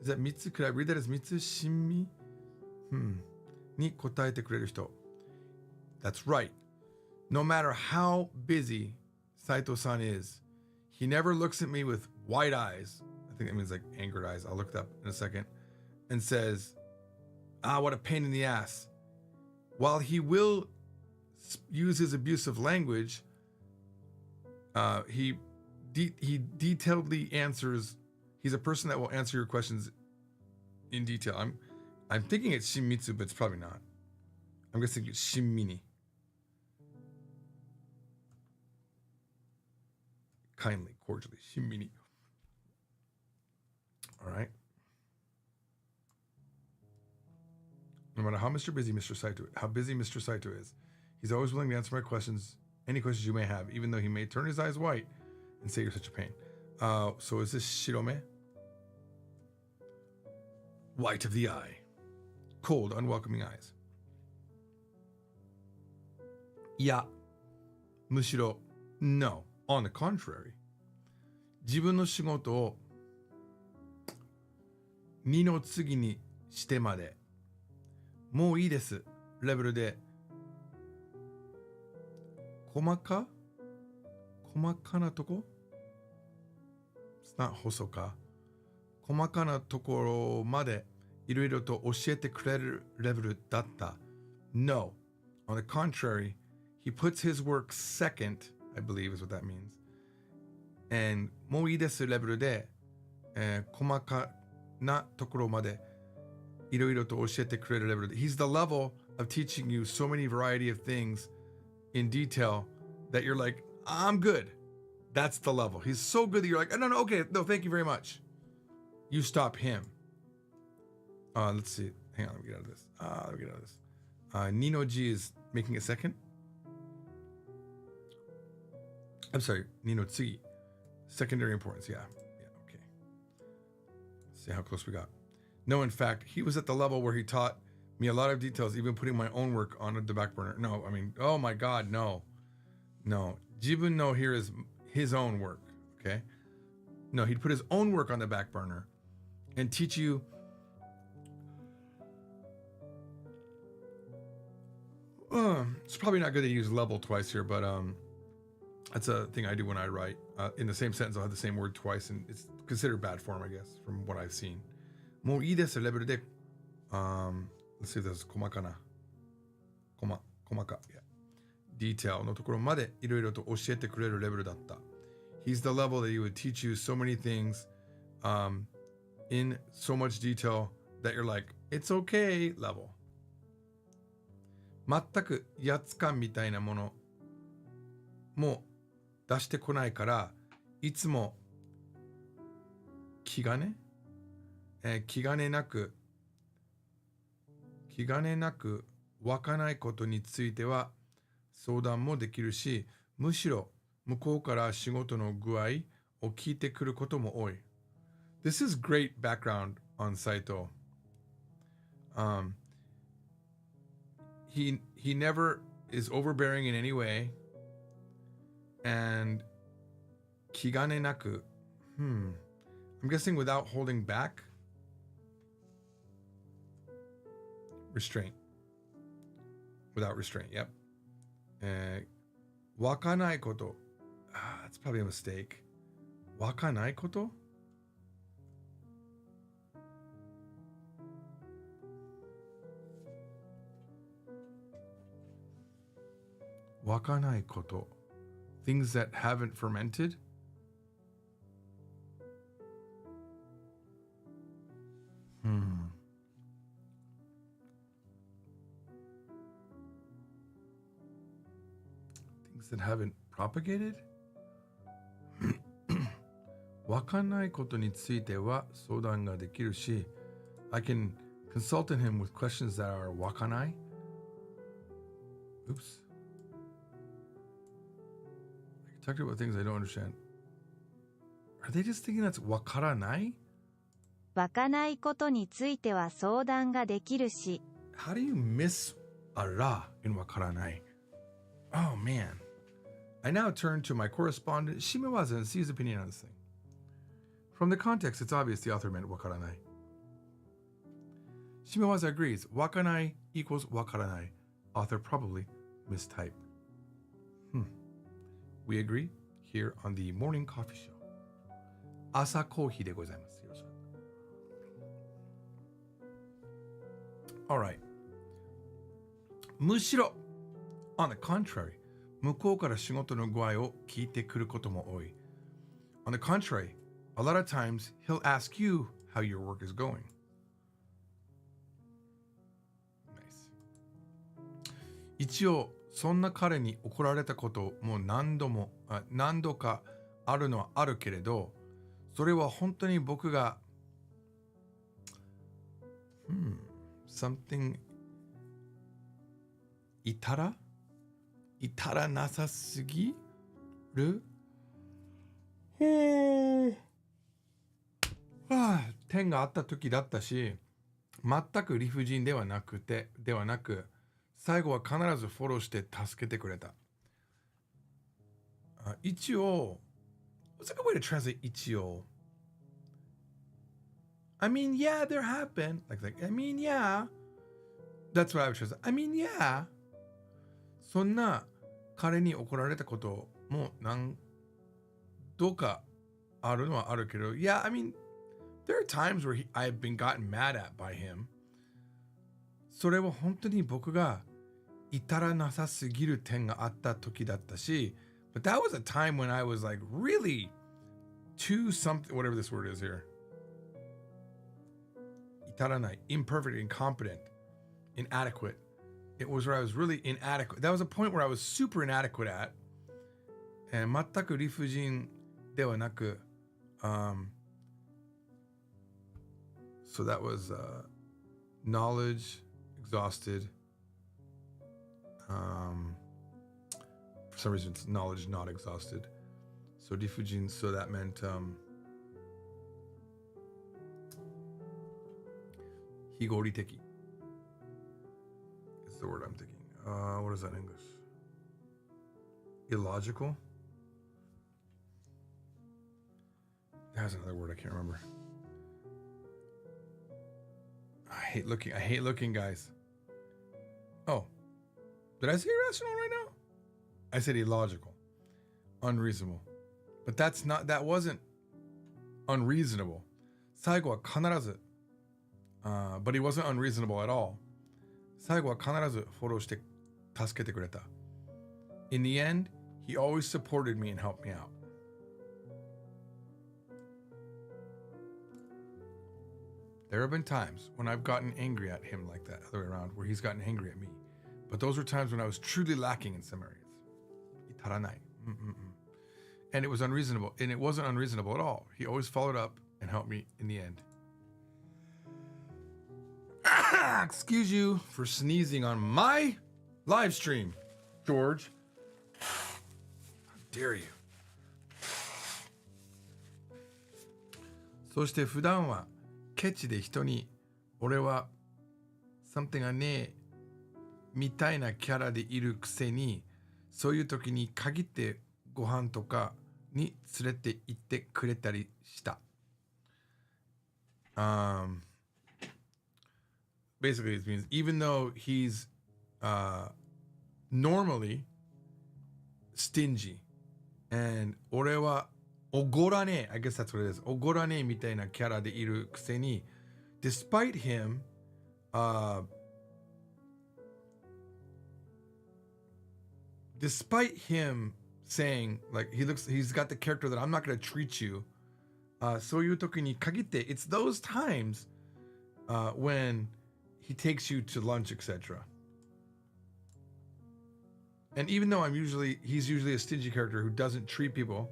Speaker 6: Is that 密 Could I read that as 密親密に答えてくれる人。That's right. No matter how busy Saito-san is, he never looks at me with wide eyes. I think that means like angered eyes. I'll look it up in a second. And says, what a pain in the ass. While he will use his abusive language, he detailedly answers. He's a person that will answer your questions in detail. I'm thinking it's Shinmitsu, but it's probably not. I'm guessing it's Shinmini. Kindly, cordially, Shinmini. All right. No matter how busy Mr. Saito is, he's always willing to answer my questions, any questions you may have, even though he may turn his eyes white and say you're such a pain. So is this Shirome? White of the eye. Cold, unwelcoming eyes. いや、むしろ No. On the contrary. 自分の仕事を2の次にしてまでもういいですレベルで細かなとこ細か細かなところまでいろいろと教えてくれるレベルだった。No. On the contrary, he puts his work second, I believe is what that means. And もういいですレベルで、細かなところまでいろいろと教えてくれるレベルで He's the level of teaching you so many variety of things in detail that you're like, I'm good. That's the level. He's so good that you're like, no, okay, no, thank you very much. You stop him. Let's see. Hang on, let me get out of this. Nino G is making a second. I'm sorry, Nino Tsugi. Secondary importance, yeah, okay. Let's see how close we got. No, in fact, he was at the level where he taught me a lot of details, even putting my own work on the back burner. No, I mean, oh my God, no. Jibun no here is his own work, okay? No, he'd put his own work on the back burner and teach you it's probably not good to use level twice here, but that's a thing I do when I write. In the same sentence, I'll have the same word twice, and it's considered bad form, I guess, from what I've seen. もういいですレベルで、let's see if there's 細かな。細か。Yeah. Detail のところまでいろいろと教えてくれるレベルだった。He's the level that he would teach you so many things in so much detail that you're like, it's okay level. 全く威圧感みたいなものも出してこないから、いつも気兼ねなくわからないことについては相談もできるし、むしろ向こうから仕事の具合を聞いてくることも多い。This is great background on Saito. He never is overbearing in any way, and 気兼ねなく I'm guessing without holding back. Restraint. Without restraint, yep. わかないこと。That's probably a mistake. わかないことわかないこと。Things that haven't fermented. Things that haven't propagated? わかんないことについては相談ができるし、I can consult him with questions that are わかんない. Oops. I talked about things I don't understand. Are they just thinking that's わからない?
Speaker 4: わかないことについては相談ができるし。
Speaker 6: How do you miss a ra in わからない? Oh man. I now turn to my correspondent Shimewaza and see his opinion on this thing. From the context, it's obvious the author meant わからない. Shimewaza agrees. わからない equals わからない. Author probably mistyped. We agree here on the morning coffee show. 朝コーヒーでございます。All right. むしろ on the contrary 向こうから仕事の具合を聞いてくることも多い。On the contrary, a lot of times he'll ask you how your work is going. Nice. 一応そんな彼に怒られたことも何度かあるのはあるけれど、それは本当に僕がsomething いたらなさすぎる点があった時だったし、全く理不尽ではなく最後は必ずフォローして助けてくれた。ichiyo. What's a good way to translate ichiyo? I mean, yeah, there have been. I mean, yeah. That's what I would translate. I mean, yeah. そんな彼に怒られたことも何度かあるのはあるけど、yeah, I mean, there are times where I've been gotten mad at by him. それは本当に僕が至らなさすぎる点があった時だったし、but that was a time when I was like really too something, whatever this word is here. 至らない, imperfect, incompetent, inadequate. It was where I was really inadequate. That was a point where I was super inadequate at. 全く理不尽ではなく、so that was knowledge exhausted. For some reason, it's knowledge not exhausted. So rifujin, so that meant higoriteki. It's the word I'm thinking. What is that in English? Illogical? There's another word I can't remember. I hate looking, guys. Oh, did I say irrational right now? I said illogical, unreasonable, but that wasn't unreasonable. 最後は必ず but he wasn't unreasonable at all. 最後は必ずフォローして助けてくれた. In the end, he always supported me and helped me out. There have been times when I've gotten angry at him like that, other way around, where he's gotten angry at me. But those were times when I was truly lacking in some areas. Itaranai. And it was unreasonable. And it wasn't unreasonable at all. He always followed up and helped me in the end. Excuse you for sneezing on my live stream, George. How dare you. そして普段はケチで人に俺は something がねえみたいなキャラでいるくせにそういう時に限ってご飯とかに連れて行ってくれたりした。Basically it means even though he's normally stingy and 俺はおごらねえ I guess that's what it is おごらねえみたいなキャラでいるくせに despite him saying like he's got the character that I'm not going to treat you そういう時に限って it's those times when he takes you to lunch etc. And even though he's usually a stingy character who doesn't treat people,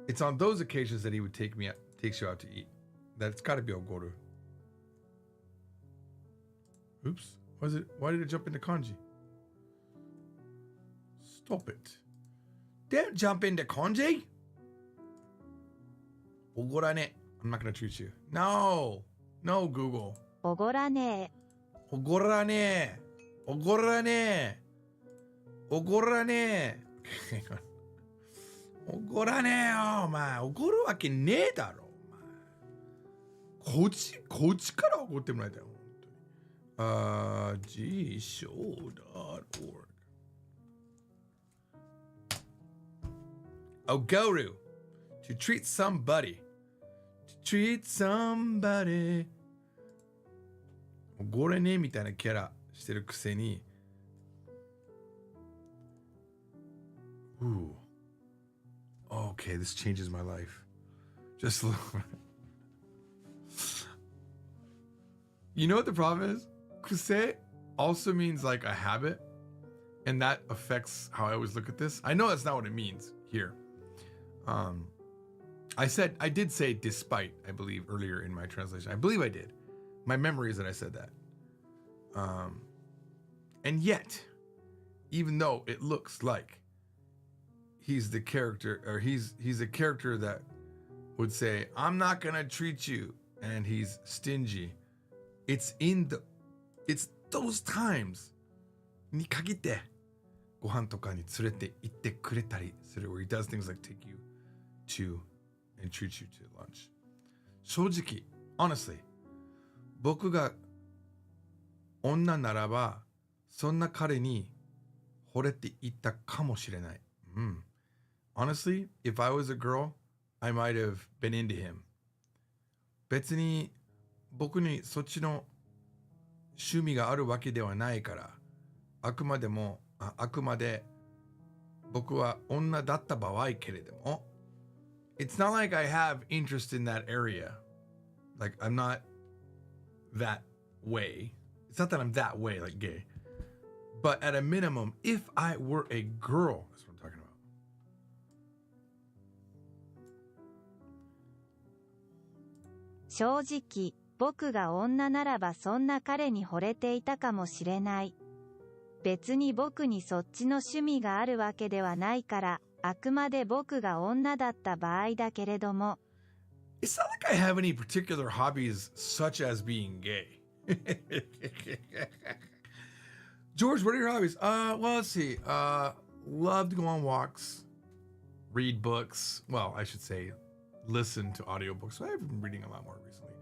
Speaker 6: it's on those occasions that he would takes you out to eat. That's got to be ogoru. Oops. Why did it jump into kanji? Stop it. Don't jump into kanji. Ogorane. I'm not going to treat you. No, Google.
Speaker 4: おごらねえ。
Speaker 6: Ogorane. Okay, hang on. おごらねえよお前おごるわけねえだろお前こっちからおごってもらいたいよ本当にgshow.org Ogoru to treat somebody おごれねえみたいなキャラしてるくせにOoh. Okay, this changes my life. Just a little bit. You know what the problem is? Kuse also means like a habit, and that affects how I always look at this. I know that's not what it means here. I did say despite, I believe, earlier in my translation. I believe I did. My memory is that I said that. And yet, even though it looks like he's the character, or he's a character that would say, I'm not gonna treat you, and he's stingy. It's those times. に限ってご飯とかに連れて行ってくれたりする where he does things like take you to and treat you to lunch. 正直 honestly 僕が女ならばそんな彼に惚れていったかもしれない。Honestly, if I was a girl, I might have been into him. 別に僕にそっちの趣味があるわけではないから、あくまで僕は女だった場合けれども、It's not like I have interest in that area. Like I'm not that way. It's not that I'm that way, like gay. But at a minimum, if I were a girl, that's what I'm talking about.
Speaker 4: 正直、僕が女ならばそんな彼に惚れていたかもしれない。別に僕にそっちの趣味があるわけではないから、あくまで僕が女だった場合だけれども。
Speaker 6: It's not like I have any particular hobbies such as being gay. George, what are your hobbies? Well, let's see. Love to go on walks, read books. Well, I should say listen to audiobooks. I've been reading a lot more recently.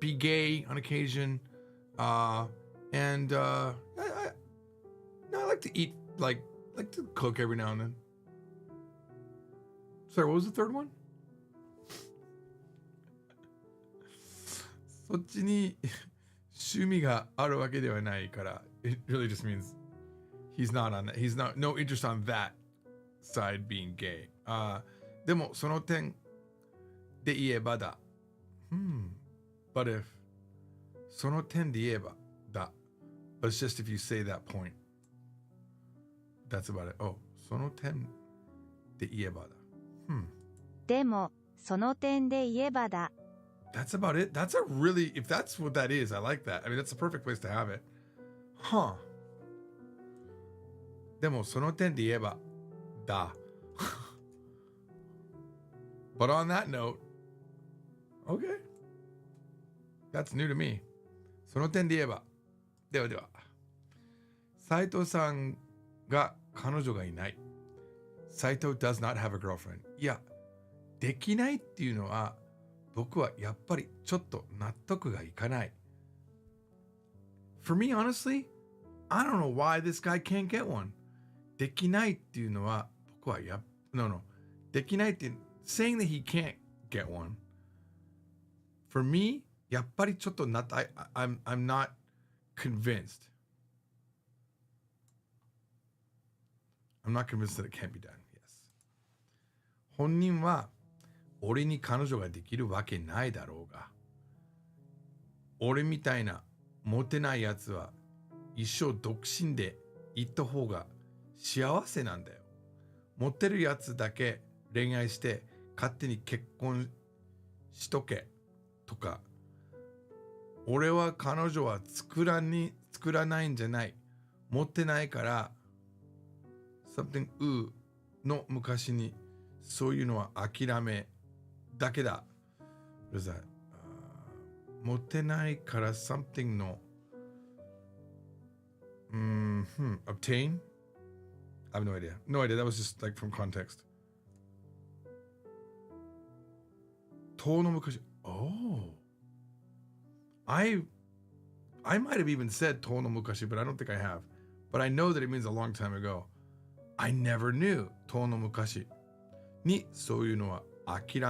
Speaker 6: Be gay on occasion. And I like to eat, like to cook every now and then. Sorry, what was the third one? そっちに趣味があるわけではないから it really just means he's not on that. He's not no interest on that side being gay. でもその点で言えばだ。But if その点で言えばだ。But it's just if you say that point. That's about it. Oh, その点で言えばだ。
Speaker 4: でもその点で言えばだ。
Speaker 6: That's about it. That's a really, if that's what that is, I like that. I mean, that's a perfect place to have it. Huh. でもその点で言えばだ。But on that note, okay. That's new to me. その点で言えば。ではでは。斉藤さんが彼女がいない。斉藤 does not have a girlfriend. いや、できないっていうのは、僕はやっぱりちょっと納得がいかない。For me, honestly, I don't know why this guy can't get one. できないっていうのは、僕はNo. できないって、saying that he can't get one. For me, やっぱりちょっとI'm not convinced. I'm not convinced that it can't be done. Yes. 本人は俺に彼女ができるわけないだろうが。俺みたいなモテないやつは一生独身でいった方が幸せなんだよ。モテるやつだけ恋愛して勝手に結婚しとけとか。俺は彼女は作らないんじゃない。持ってないから something の昔にそういうのは諦めだけだ。What is that? 持ってないから something のobtain? I have no idea. No idea. That was just like from context. 遠の昔。Oh. I might have even said 遠の昔, but I don't think I have. But I know that it means a long time ago. I never knew 遠の昔にそういうのは諦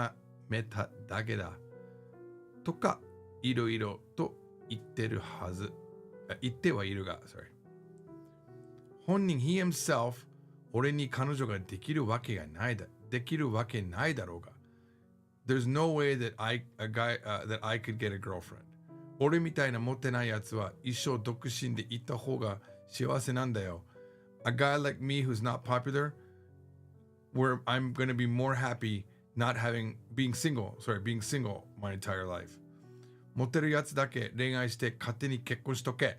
Speaker 6: めただけだとかいろいろと言ってるはず。言ってはいるが、sorry。本人 he himself 俺に彼女ができるわけがないだろうが。There's no way that I could get a girlfriend. 俺みたいな持ってないやつは一生独身でいた方が幸せなんだよ。A guy like me who's not popular, where I'm going to be more happy being single my entire life. 持ってるやつだけ恋愛して勝手に結婚しとけ。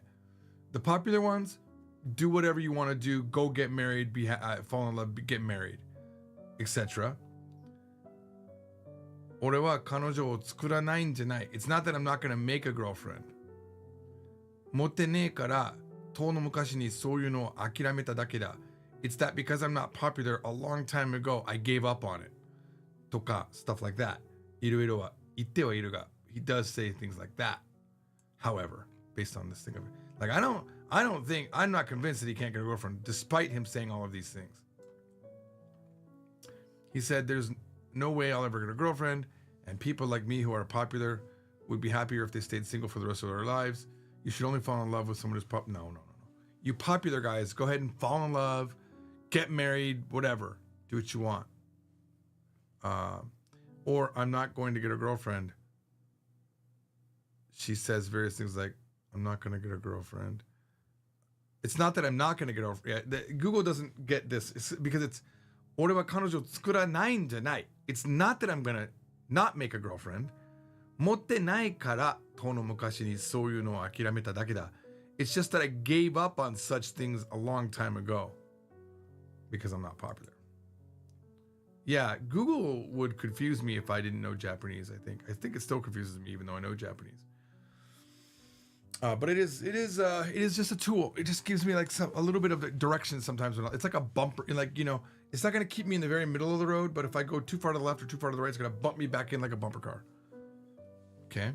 Speaker 6: The popular ones, do whatever you want to do, go get married, fall in love, get married, etc. 俺は彼女を作らないんじゃない。It's not that I'm not gonna make a girlfriend. 持ってねえから、遠の昔にそういうのを諦めただけだ。It's that because I'm not popular a long time ago, I gave up on it. Toka, stuff like that. Iroiro wa itte wa iru ga. He does say things like that. However, based on this thing of like, I'm not convinced that he can't get a girlfriend, despite him saying all of these things. He said, there's no way I'll ever get a girlfriend, and people like me who are popular would be happier if they stayed single for the rest of their lives. You should only fall in love with someone who's No. You popular guys, go ahead and fall in love, get married, whatever. Do what you want. Or I'm not going to get a girlfriend. She says various things like, I'm not going to get a girlfriend. It's not that I'm not going to get over. Google doesn't get this. It's because it's, 俺は彼女を作らないんじゃない. It's not that I'm going to not make a girlfriend. 持ってないから遠の昔にそういうのを諦めただけだ. It's just that I gave up on such things a long time ago because I'm not popular. Yeah, Google would confuse me if I didn't know Japanese, I think. I think it still confuses me even though I know Japanese. But it is just a tool. It just gives me like a little bit of the direction sometimes. It's like a bumper, like, you know, it's not going to keep me in the very middle of the road, but if I go too far to the left or too far to the right, it's going to bump me back in like a bumper car. Okay.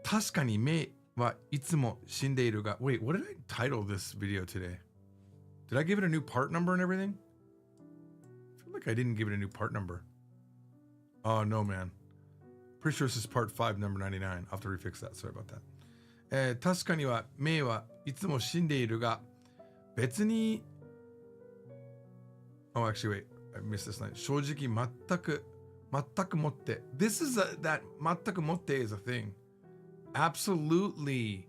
Speaker 6: 確かに目はいつも死んでいるが. Wait, what did I title this video today? Did I give it a new part number and everything? I feel like I didn't give it a new part number. Oh, no, man. Pretty sure this is part 5, number 99. I'll have to refix that. Sorry about that. 確かには目はいつも死んでいるが別に Oh, actually, wait. I missed this line. 正直全くもって This is that 全くもって is a thing. Absolutely.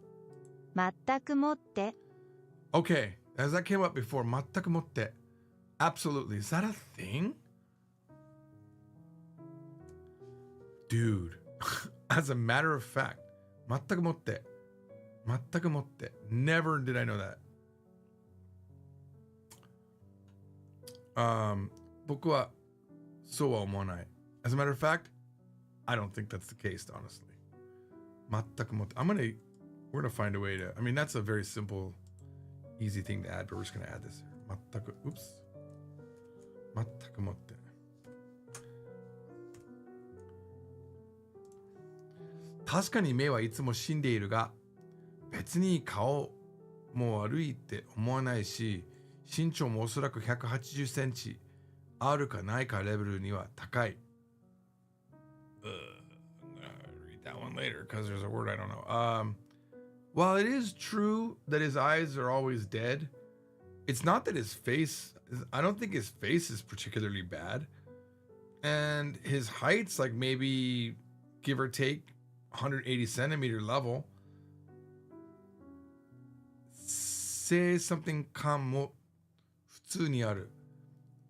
Speaker 4: 全くもって
Speaker 6: Okay, as that came up before, 全くもって Absolutely. Is that a thing? Dude, as a matter of fact, 全くもって Never did I know that. 僕はそうは思わない. As a matter of fact, I don't think that's the case, honestly. 全くもって we're gonna find a way to, I mean, that's a very simple, easy thing to add, but we're just gonna add this here. 全く oops. 全くもって 確かに目はいつも死んでいるが別に顔も悪いって思わないし身長もおそらく180センチあるかないかレベルには高い. I'm gonna read that one later because there's a word I don't know. While it is true that his eyes are always dead, it's not that his face, I don't think his face is particularly bad. And his height's like maybe give or take 180 centimeter level. Say something 感も普通にある.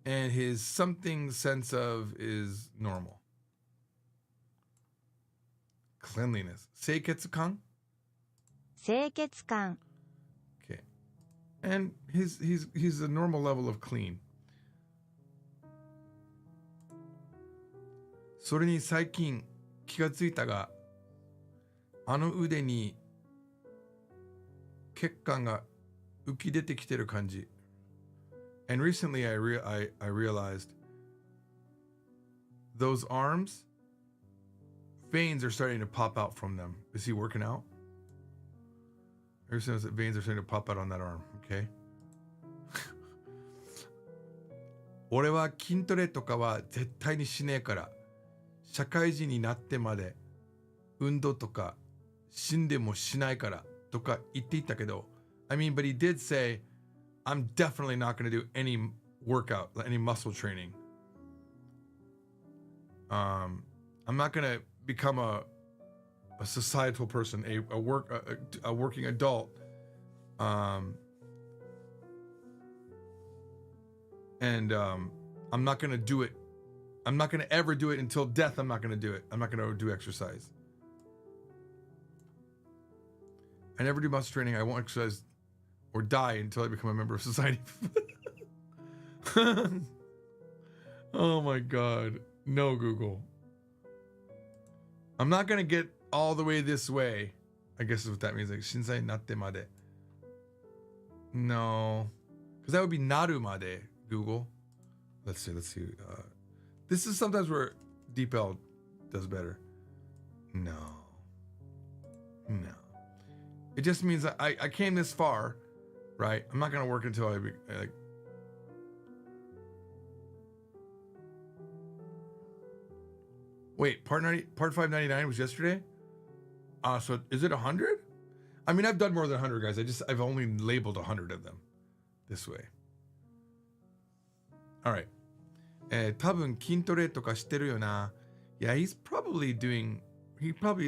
Speaker 6: And his something sense of is normal. Cleanliness. 清潔感?
Speaker 4: 清潔感
Speaker 6: Okay. And he's a normal level of clean. それに最近気がついたがあの腕に血管が浮き出てきてる感じ. And recently I realized those arms, veins are starting to pop out from them. Is he working out? Ever since that veins are starting to pop out on that arm, okay? 俺は筋トレとかは絶対にしねえから社会人になってまで運動とか死んでもしないからとか言っていたけど I mean, but he did say, I'm definitely not going to do any workout, any muscle training. I'm not going to become a societal person, a working adult. And I'm not going to do it. I'm not going to ever do it until death. I'm not going to do it. I'm not going to do exercise. I never do muscle training. I won't exercise or die until I become a member of society. Oh my God. No, Google. I'm not going to get all the way this way. I guess is what that means. Like, shinsai natte made. No. Because that would be narumade, Google. Let's see. This is sometimes where DeepL does better. No. It just means that I came this far, right? I'm not going to work until I like. Wait, part 599 was yesterday? So is it 100? I mean, I've done more than 100, guys. I've only labeled 100 of them this way. All right. 多分筋トレとかしてるよな. Yeah, he probably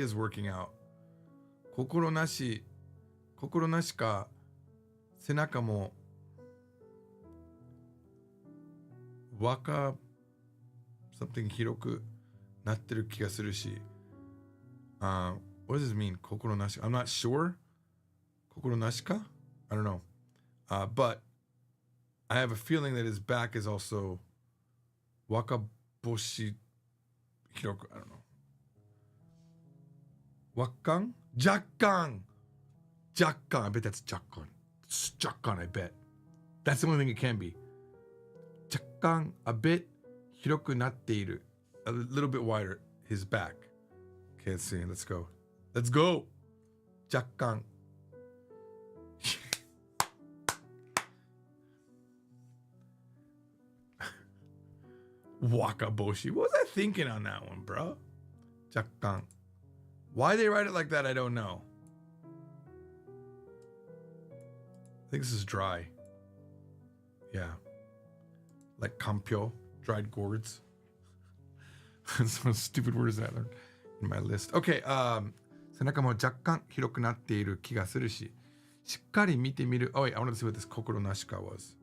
Speaker 6: is working out. 心なしか背中もsomething 広くなってる気がするし. What does this mean? 心なし? I'm not sure. 心なしか? I don't know. But I have a feeling that his back is also wakaboshi hiroku. I don't know. Wakkan? Jakkan! I bet that's jakkan. It's jakkan, I bet. That's the only thing it can be. Jakkan, a bit hiroku natteiru. A little bit wider, his back. Okay, let's see. Let's go. Jakkan. Wakaboshi. What was I thinking on that one, bro? Jakkan. Why they write it like that, I don't know. I think this is dry. Yeah. Like kampyo, dried gourds. That's what stupid word is that in my list. Okay, 背中も若干広くなっている気がするし、しっかり見てみる. Oh wait, I wanted to see what this 心なしか was.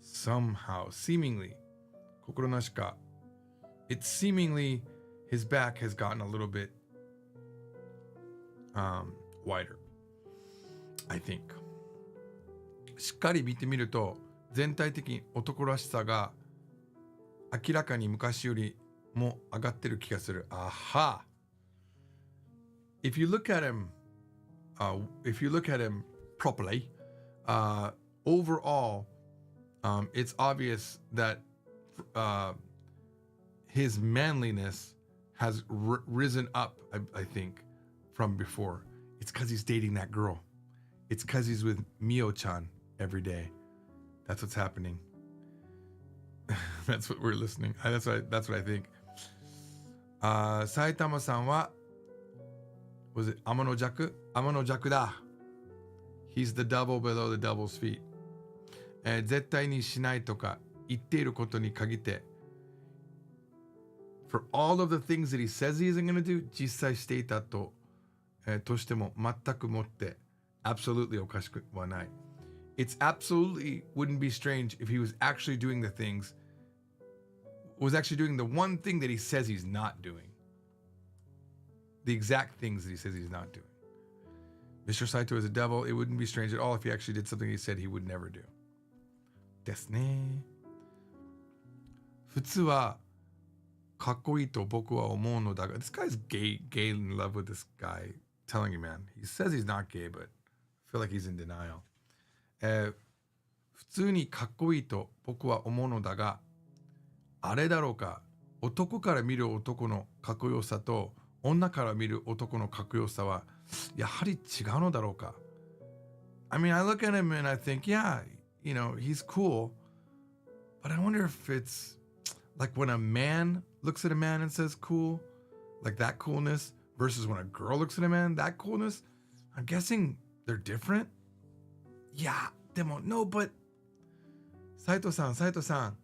Speaker 6: Somehow, seemingly, 心なしか. It's seemingly his back has gotten a little bit wider. I think. しっかり見てみると全体的に男らしさが明らかに昔よりも上がってる気がする. Aha. If you look at him properly, overall, it's obvious that his manliness has risen up, I think, from before. It's because he's dating that girl. It's because he's with Mio-chan every day. That's what's happening. That's what we're listening. That's what I think. Saitama-san wa, was it Amano Jaku? Amano Jaku da. He's the devil below the devil's feet. 絶対にしないとか言っていることに限って for all of the things that he says he isn't going to do, 実際していたとしても全くもって absolutely おかしくはない. It's absolutely wouldn't be strange if he was actually doing the one thing that he says he's not doing. The exact things that he says he's not doing. Mr. Saito is a devil. It wouldn't be strange at all if he actually did something he said he would never do. ですね。普通はかっこいいと僕は思うのだが This guy's gay in love with this guy. Telling you, man. He says he's not gay, but I feel like he's in denial. 普通にかっこいいと僕は思うのだがあれだろうか男から見る男のかっこよさと女から見る男のかっこよさはやはり違うのだろうか I mean, I look at him and I think, yeah, you know, he's cool. But I wonder if it's like when a man looks at a man and says cool, like that coolness, versus when a girl looks at a man, that coolness. I'm guessing they're different. Yeah, demo, no, but 斉藤さん、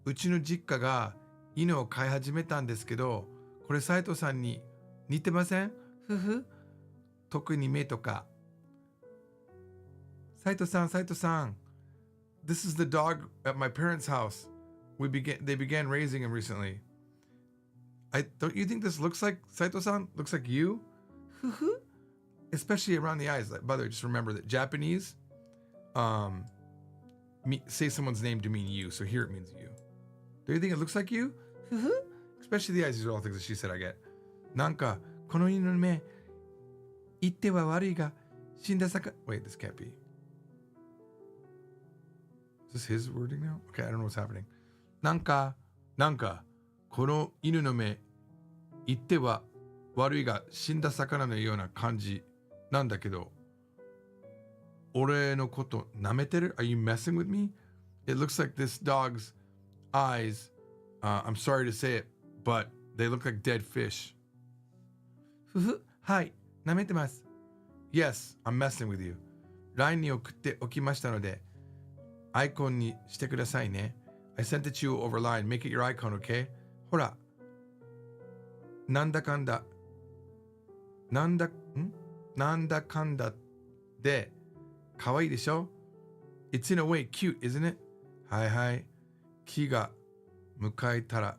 Speaker 6: うちの実家が犬を飼い始めたんですけど、これ斉藤さんに似てません？ふふ。特に目とか。斉藤さん。This is the dog at my parents' house. They began raising him recently. Don't you think this looks like Saito-san? Looks like you? Especially around the eyes. By the way, just remember that Japanese say someone's name to mean you. So here it means you. Do you think it looks like you? Especially the eyes. These are all things that she said I get. なんかこの犬の目言っては悪いが死んだ坂 Wait, this can't be. Is this his wording now? Okay, I don't know what's happening. なんか、この犬の目、言っては悪いが死んだ魚のような感じなんだけど、俺のこと舐めてる? Are you messing with me? It looks like this dog's eyes, I'm sorry to say it, but they look like dead fish. ふふ、はい、舐めてます。Yes, I'm messing with you. LINE に送っておきましたので、アイコンにしてくださいね。I sent it to you over line. Make it your icon, okay? ほら。なんだかんだで、かわいいでしょ? It's in a way cute, isn't it? はいはい。気が向いたら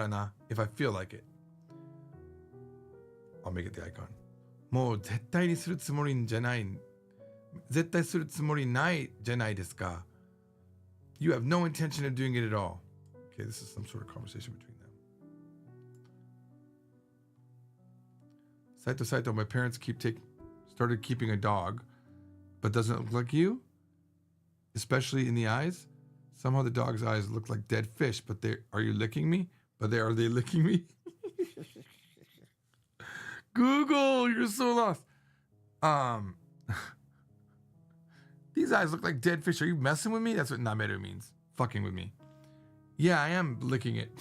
Speaker 6: な。If I feel like it. I'll make it the icon. もう絶対するつもりないじゃないですか。You have no intention of doing it at all. Okay, this is some sort of conversation between them. Saito, my parents started keeping a dog, but doesn't look like you, especially in the eyes. Somehow the dog's eyes look like dead fish, but are you licking me? Are they licking me? Google, you're so lost. These eyes look like dead fish. Are you messing with me? That's what nameru means. Fucking with me. Yeah, I am licking it.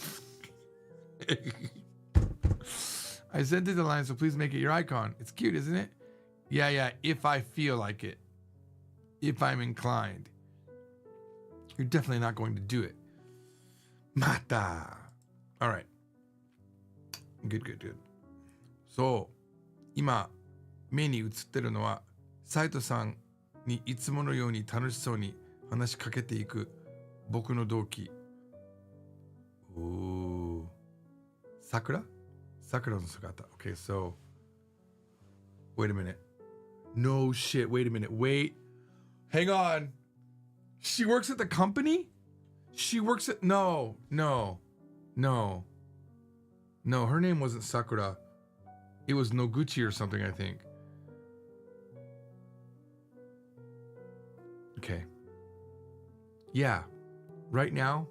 Speaker 6: I sent it the line, so please make it your icon. It's cute, isn't it? Yeah, if I feel like it. If I'm inclined. You're definitely not going to do it. Mata. All right. Good. そう、今、目に映ってるのは、サイトさんにいつものように楽しそうに話しかけていく僕の同期。桜の姿。Okay, so, wait a minute. No shit, wait a minute. Wait. Hang on. She works at the company? No, her name wasn't Sakura. It was Noguchi or something, I think. Okay. Yeah. Right now,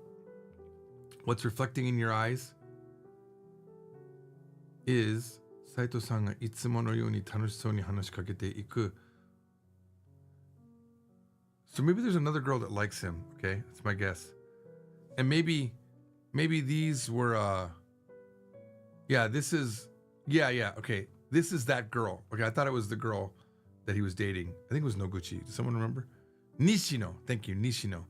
Speaker 6: what's reflecting in your eyes is Saito-san がいつものように楽しそうに話しかけていく. So maybe there's another girl that likes him, okay? That's my guess. And maybe these were okay. This is that girl. Okay, I thought it was the girl that he was dating. I think it was Noguchi. Does someone remember? Nishino. Thank you, Nishino.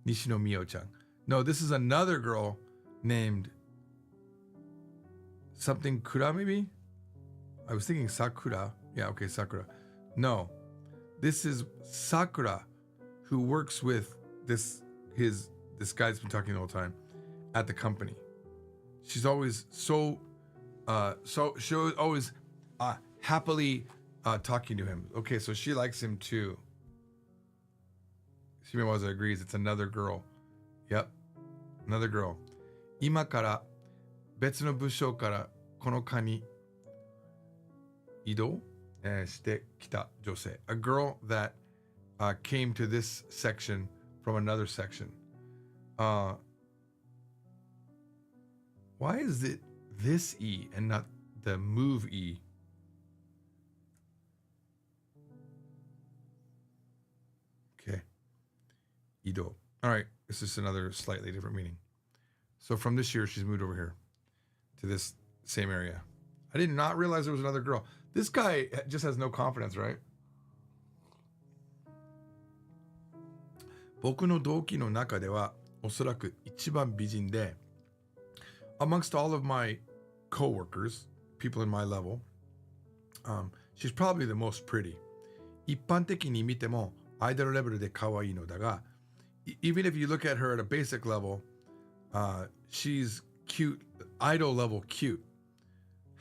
Speaker 6: Nishino Mio-chan. No, this is another girl named something Kura, maybe? I was thinking Sakura. Yeah, okay, Sakura. No, this is Sakura, who works with this guy's been talking the whole time at the company. She's always she was always happily talking to him. Okay, so she likes him too. Shimewaza agrees. It's another girl. Yep, another girl. 今から別の部署からこの課に移動してきた女性. A girl that came to this section from another section. Why is it this E and not the move E? Okay. Ido. All right. This is another slightly different meaning. So from this year, she's moved over here to this same area. I did not realize there was another girl. This guy just has no confidence, right? 僕の同期の中ではおそらく一番美人で amongst all of my coworkers, people in my level, she's probably the most pretty. 一般的に見てもアイドルレベルで可愛いのだが even if you look at her at a basic level, she's cute, idol level cute.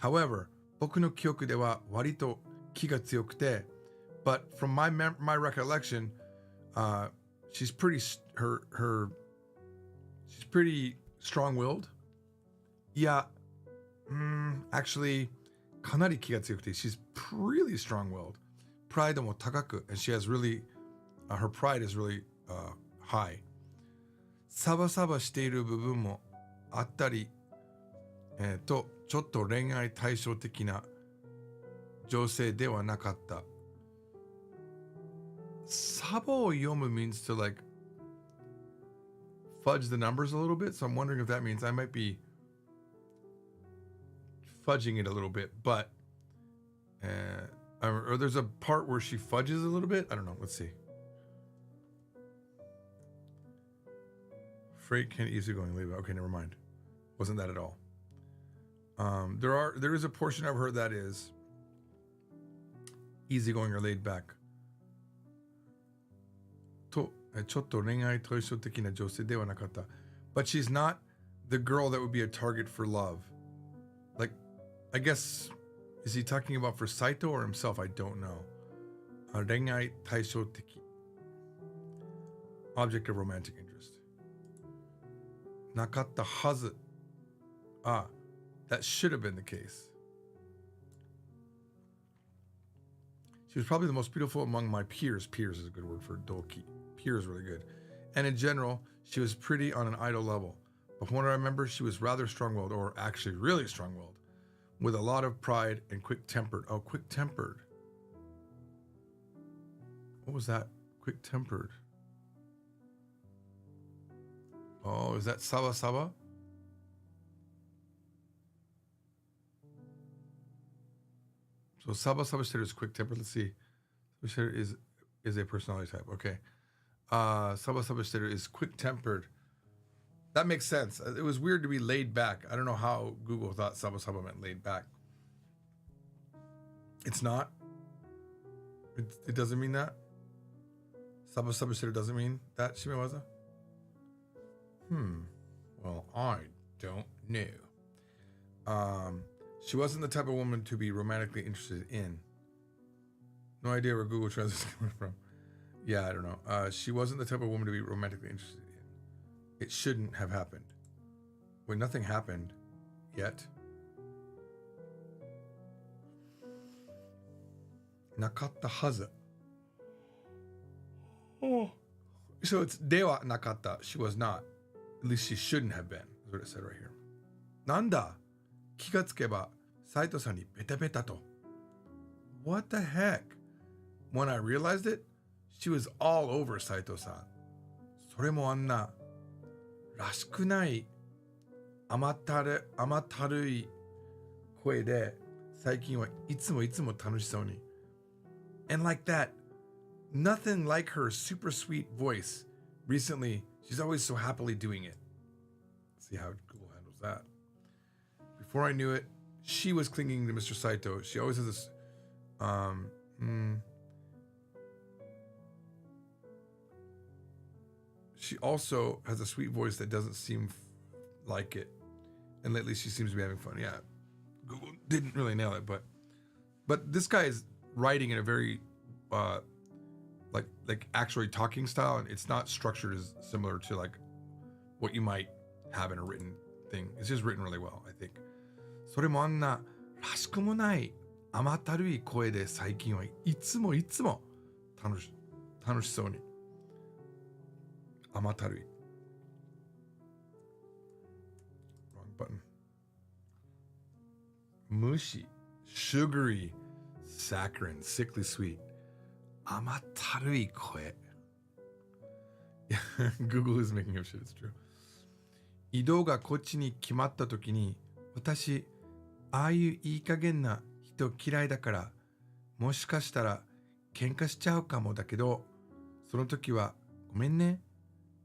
Speaker 6: However, 僕の記憶では割と気が強くて but from my recollection, she's pretty she's pretty strong-willed. Yeah, actually, かなり気が強くて she's really strong-willed. Prideも高く and she has really her pride is really high. サバサバしている部分もあったり、とちょっと恋愛対照的な女性ではなかった。サバを読む means to like fudge the numbers a little bit, so I'm wondering if that means I might be fudging it a little bit, but or there's a part where she fudges a little bit. I don't know. Let's see. Freight can easygoing leave. Okay, never mind. Wasn't that at all. There is a portion of her that is easygoing or laid back. とちょっと恋愛対照的な女性ではなかった。But she's not the girl that would be a target for love. Like, I guess, is he talking about for Saito or himself? I don't know. 恋愛対照的 Object of romantic interest. なかったはず. That should have been the case. She was probably the most beautiful among my peers. Peers is a good word for doki. Peer is really good. And in general, she was pretty on an idol level. But from what I remember, she was rather strong-willed, or actually really strong-willed, with a lot of pride and quick-tempered. Oh, quick-tempered. What was that? Quick-tempered. Oh, is that Saba Saba? So Saba Saba Shiteru is quick-tempered. Let's see. Saba Shiteru is a personality type. Okay. Saba Saba Shiteru is quick-tempered. That makes sense. It was weird to be laid back. I don't know how Google thought Saba Saba meant laid back. It's not. It doesn't mean that. Saba Saba Shiteru doesn't mean that, Shimewaza? Well, I don't know. She wasn't the type of woman to be romantically interested in. No idea where Google Translate is coming from. Yeah, I don't know. She wasn't the type of woman to be romantically interested in. It shouldn't have happened. Wait, nothing happened yet. Nakatta hazu. Oh. So it's dewa nakatta. She was not. At least she shouldn't have been. Is what it said right here. Nanda. 気がつけばサイトさんにベタベタと. What the heck? When I realized it, she was all over Saito-san. それもあんならしくない甘ったるい声で最近はいつも楽しそうに. And like that, nothing like her super sweet voice. Recently, she's always so happily doing it. Let's see how Google handles that. Before I knew it, she was clinging to Mr. Saito. She always has this, she also has a sweet voice that doesn't seem like it. And lately she seems to be having fun. Yeah, Google didn't really nail it, but this guy is writing in a very, like actually talking style, and it's not structured as similar to like what you might have in a written thing. It's just written really well, I think. それもあんならしくもない甘ったるい声で最近はいつも楽しそうに。甘ったるい。Wrong button. 無視 sugary saccharine sickly sweet 甘ったるい声。Google is making up shit. It's true. 移動がこっちに決まった時に私ああいういい加減な人嫌いだからもしかしたら喧嘩しちゃうかもだけどその時はごめんね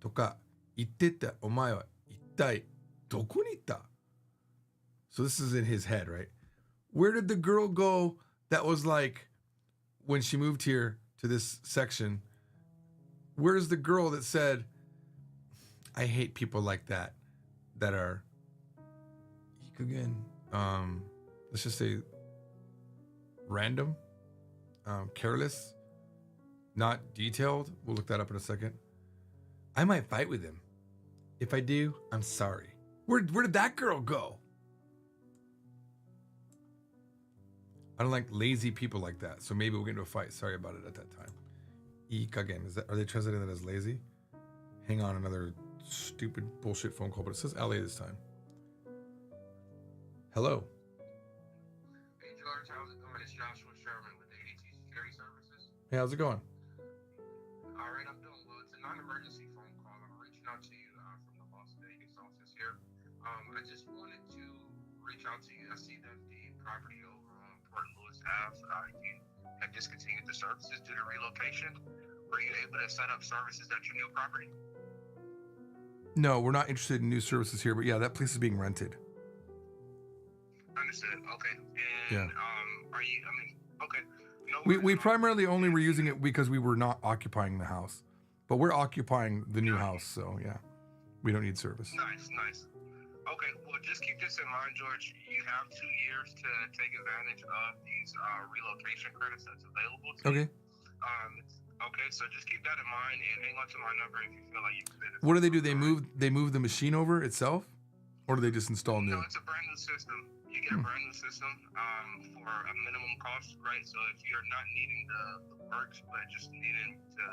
Speaker 6: とか言ってたお前は一体どこに行った? So this is in his head, right? Where did the girl go that was like when she moved here to this section? Where's the girl that said I hate people like that are again let's just say random, careless, not detailed. We'll look that up in a second. I might fight with him. If I do, I'm sorry. Where did that girl go? I don't like lazy people like that. So maybe we'll get into a fight. Sorry about it at that time. Ikagen. Are they translating that as lazy? Hang on, another stupid bullshit phone call, but it says LA this time. Hello.
Speaker 7: Hey George, how's it going? It's Joshua Sherman with ADT Security Services.
Speaker 6: Hey, how's it going?
Speaker 7: All right, I'm doing well. It's a non-emergency phone call. I'm reaching out to you from the Las Vegas office here. I just wanted to reach out to you. I see that the property over on Port Louis Ave, you have discontinued the services due to relocation. Were you able to set up services at your new property?
Speaker 6: No, we're not interested in new services here, but yeah, that place is being rented.
Speaker 7: Understood. Okay. And
Speaker 6: Yeah.
Speaker 7: are you? I mean, okay. No
Speaker 6: We
Speaker 7: worries.
Speaker 6: primarily only were using it because we were not occupying the house, but we're occupying the new house, so yeah, we don't need service.
Speaker 7: Nice, nice. Okay, well, just keep this in mind, George. You have 2 years to take advantage of these relocation credits that's available to you.
Speaker 6: Okay.
Speaker 7: Okay, so just keep that in mind and hang on to my number if you feel like you can benefit.
Speaker 6: What do they do? They move the machine over itself, or do they just install new?
Speaker 7: No, it's a brand new system. You get a brand new system for a minimum cost, right? So if you're not needing the perks, but just needing to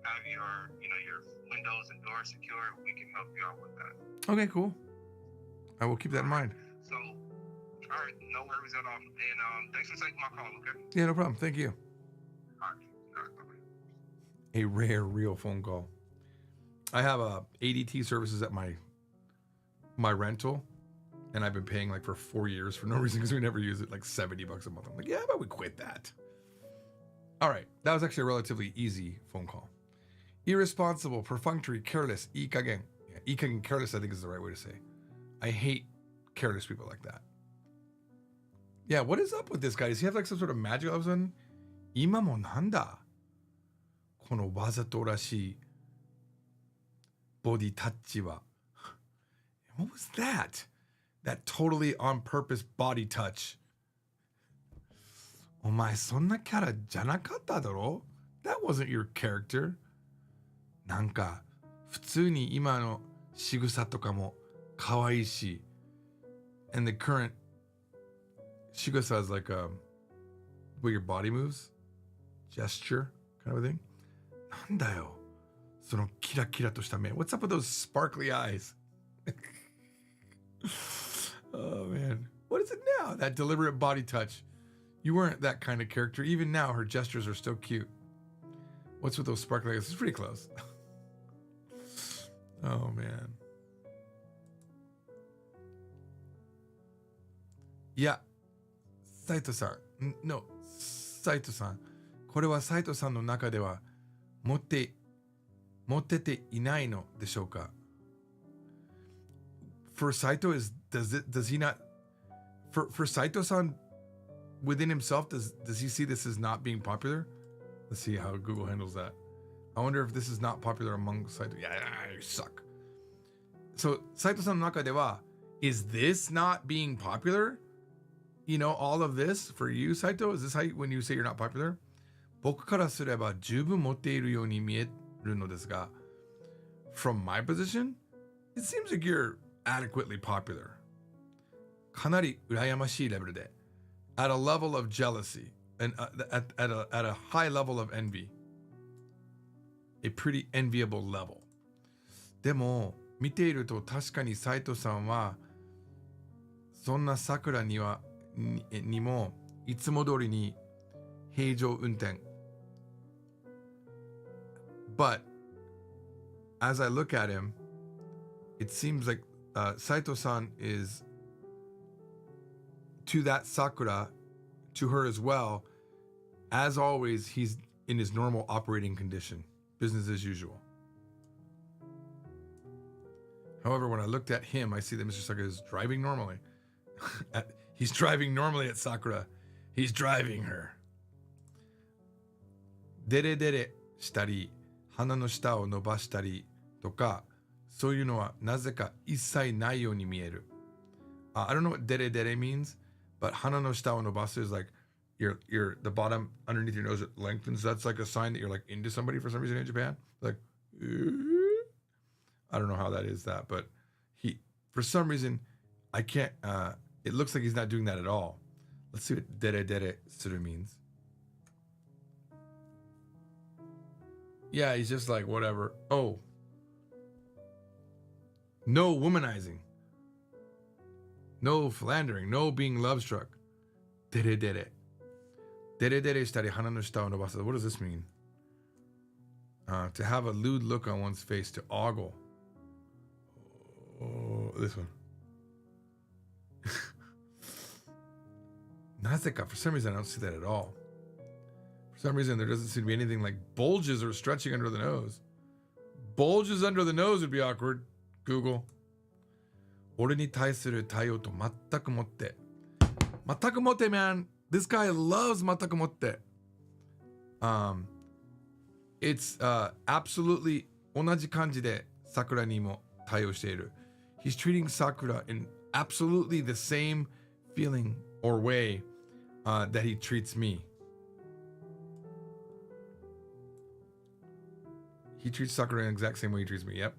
Speaker 7: have your windows and doors secure, we can help you out with that.
Speaker 6: Okay, cool. I will keep that in mind.
Speaker 7: So, all right, no worries at all. And thanks for taking my call, okay?
Speaker 6: Yeah, no problem. Thank you.
Speaker 7: All right, bye-bye.
Speaker 6: A rare, real phone call. I have ADT services at my rental, and I've been paying like for 4 years for no reason because we never use it, like $70 a month. I'm like, yeah, but we quit that. All right, that was actually a relatively easy phone call. Irresponsible, perfunctory, careless, ikagen. Yeah, ikagen, careless, I think is the right way to say. I hate careless people like that. Yeah, what is up with this guy? Does he have like some sort of magic all of a sudden? 今もなんだこのわざとらしいボディタッチは。What was that? That totally on purpose body touch. お前そんなキャラじゃなかっただろ? That wasn't your character. なんか普通に今の仕草とかも可愛いし. And the current shigusa is like where your body moves, gesture kind of a thing. なんだよそのキラキラとした目. What's up with those sparkly eyes? Oh man, what is it now? That deliberate body touch. You weren't that kind of character. Even now, her gestures are still cute. What's with those sparkly eyes? It's pretty close. Oh man. Yeah, Saito-san. No, Saito-san. これはサイトさんの中では持ってていないのでしょうか? For Saito, does he not, for Saito-san within himself, does he see this as not being popular? Let's see how Google handles that. I wonder if this is not popular among Saito. Yeah, you suck. So Saito-sanの中では, is this not being popular? You know, all of this for you, Saito? Is this how when you say you're not popular? 僕からすれば十分持っているように見えるのですが, from my position, it seems like you're adequately popular. かなり羨ましいレベルで, at a level of jealousy and at a high level of envy. A pretty enviable level. でも見ていると確かにサイトさんはそんな桜にもいつも通りに平常運転. But as I look at him, it seems like Saito-san is to that Sakura, to her as well. As always, he's in his normal operating condition, business as usual. However, when I looked at him, I see that Mr. Sakura is driving normally. He's driving normally at Sakura. He's driving her. デレデレしたり、鼻の下を伸ばしたりとか、そういうのはなぜか一切ないように見える. I don't know what デレデレ means, but 鼻の下を伸ばす is like the bottom underneath your nose it lengthens. That's like a sign that you're like into somebody for some reason in Japan. Like, I don't know how that is that, but for some reason, I can't, it looks like he's not doing that at all. Let's see what dere dere suru means. Yeah, he's just like, whatever. Oh. No womanizing. No philandering. No being love struck. Dere dere. Dere dere shitari hana no shita o nobasu. What does this mean? To have a lewd look on one's face, to ogle. Oh, this one. Nazeka, for some reason I don't see that at all. For some reason there doesn't seem to be anything like bulges or stretching under the nose. Bulges under the nose would be awkward. Google. 俺に対する対応と全くもって。全くもって, man. This guy loves 全くもって. It's absolutely 同じ感じで桜にも対応している. He's treating Sakura in absolutely the same feeling or way that he treats me. He treats Sakura in the exact same way he treats me. Yep.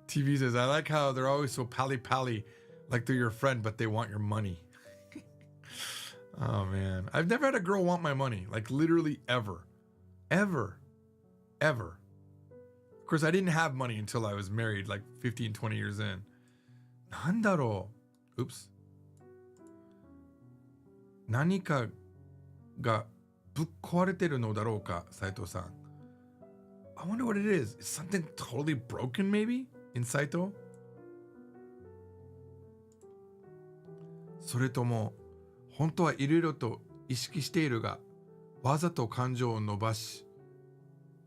Speaker 6: TV says, I like how they're always so pally-pally, like they're your friend, but they want your money. Oh, man. I've never had a girl want my money. Like, literally ever. Ever. Ever. Of course, I didn't have money until I was married, like 15, 20 years in. Nandaro. Oops. 何かがぶっ壊れてるのだろうか、斉藤さん。I wonder what it is. Is something totally broken, maybe? In Saito? それとも、本当はいろいろと意識しているが、わざと感情を伸ばし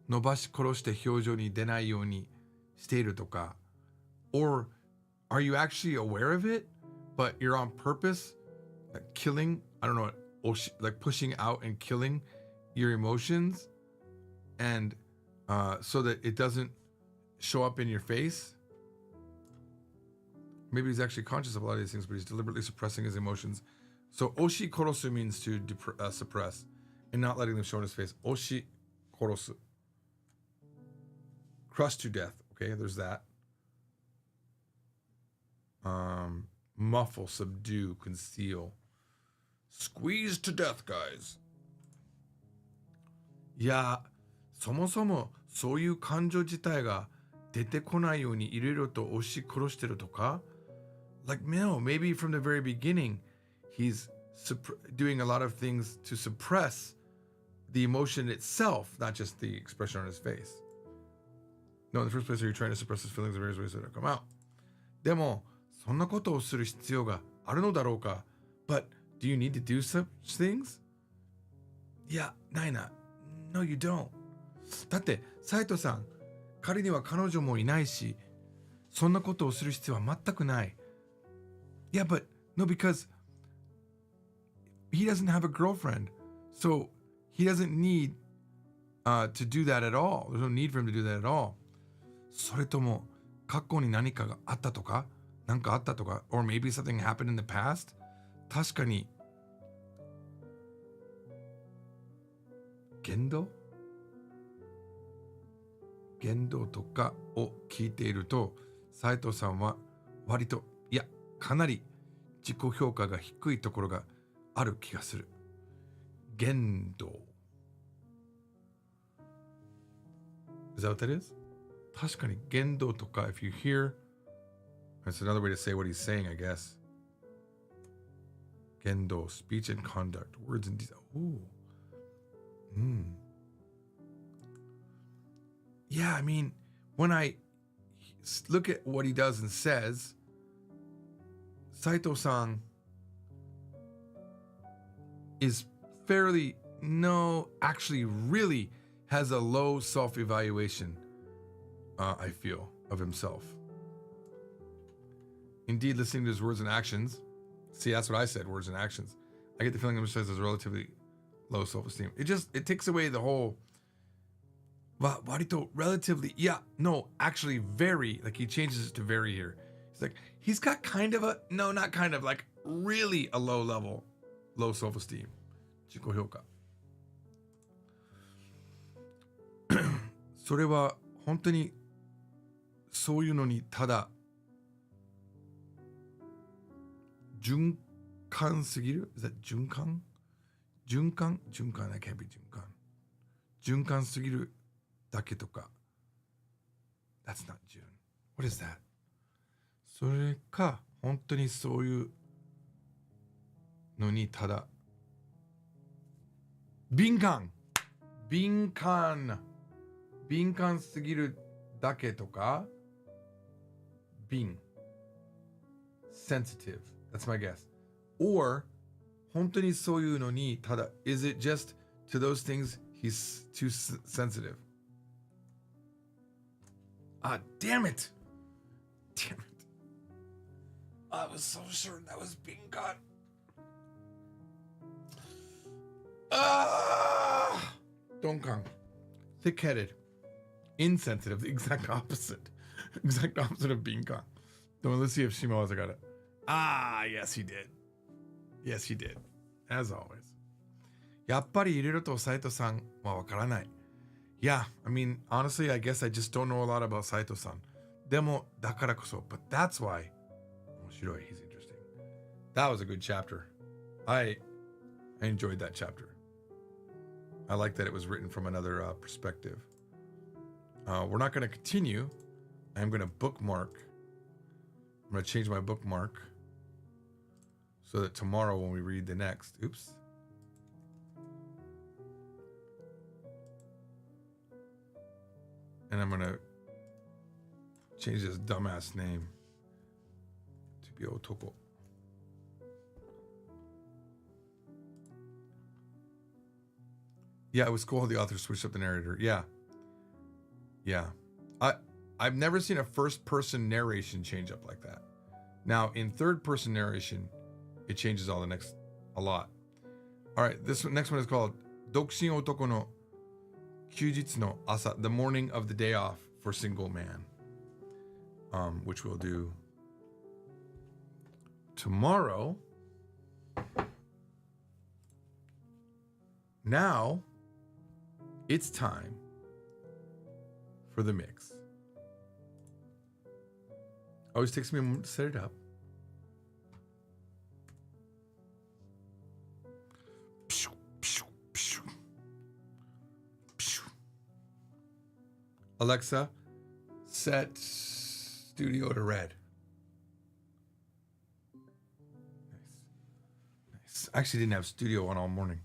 Speaker 6: 殺して表情に出ないようにしているとか。Or, are you actually aware of it, but you're on purpose, like killing, I don't know, like pushing out and killing your emotions, and so that it doesn't show up in your face? Maybe he's actually conscious of a lot of these things, but he's deliberately suppressing his emotions. So oshi korosu means to suppress and not letting them show in his face. Oshi korosu. Crush to death. Okay, there's that. Muffle, subdue, conceal. Squeeze to death, guys. いや、そもそもそういう感情自体が出てこないようにいろいろと押し殺してるとか? Like, no, maybe from the very beginning, he's doing a lot of things to suppress the emotion itself, not just the expression on his face. No, in the first place, are you trying to suppress his feelings in various ways that don't come out? でも、そんなことをする必要があるのだろうか? But do you need to do such things? いや、ないな. No, you don't. だって、斉藤さん、彼には彼女もいないし、そんなことをする必要は全くない. Yeah, but no, because he doesn't have a girlfriend. So he doesn't need to do that at all. There's no need for him to do that at all. それとも、過去に何かがあったとか、なんかあったとか、or maybe something happened in the past? 確かに、言動とかを聞いていると、斉藤さんは割と、いや、かなり自己評価が低いところがある気がする。言動。Is that what that is? 確かに言動とか、if you hear, that's another way to say what he's saying, I guess. 言動、speech and conduct, words and deeds. Ooh. Yeah, I mean, when I look at what he does and says, Saito-san is actually really has a low self-evaluation, I feel, of himself. Indeed, listening to his words and actions, see, that's what I said, words and actions, I get the feeling himself has relatively low self-esteem. It takes away the whole, varito, relatively, yeah, no, actually very, like he changes it to very here. He's like, he's got kind of a, no, not kind of, like really a low level, low self-esteem. 自己評価。それは本当にそういうのにただ循 junkan sugiru? Is that junkan? Junkan? Junkan, that can't be junkan. Junkan sugiru dake toka. That's not June. What is that? それか、本当にそういうのにただ敏感すぎるだけとかsensitive. That's my guess. Or 本当にそういうのにただ is it just to those things he's too sensitive? Ah, damn it. I was so sure that was Binkan. Dongkang. Thick-headed. Insensitive. The exact opposite. Exact opposite of Binkan. Let's see if Shimawaza got it. Ah, yes, he did. Yes, he did. As always. やっぱりいろいろと斉藤さんはわからない。Yeah, I mean, honestly, I guess I just don't know a lot about Saito-san. でも、だからこそ. But that's why. 面白い. He's interesting. That was a good chapter. I enjoyed that chapter. I like that it was written from another perspective. We're not going to continue. I'm going to bookmark. I'm going to change my bookmark so that tomorrow when we read the next, oops. And I'm going to change this dumbass name to be Otoko. Yeah, it was cool how the author switched up the narrator. Yeah. I've never seen a first-person narration change up like that. Now, in third-person narration, it changes a lot. All right, this next one is called Dokushin Otoko no Kyujitsu no Asa, the morning of the day off for single man, which we'll do tomorrow. Now, it's time for the mix. Always takes me a moment to set it up. Alexa, set studio to red. Nice. I actually didn't have studio on all morning.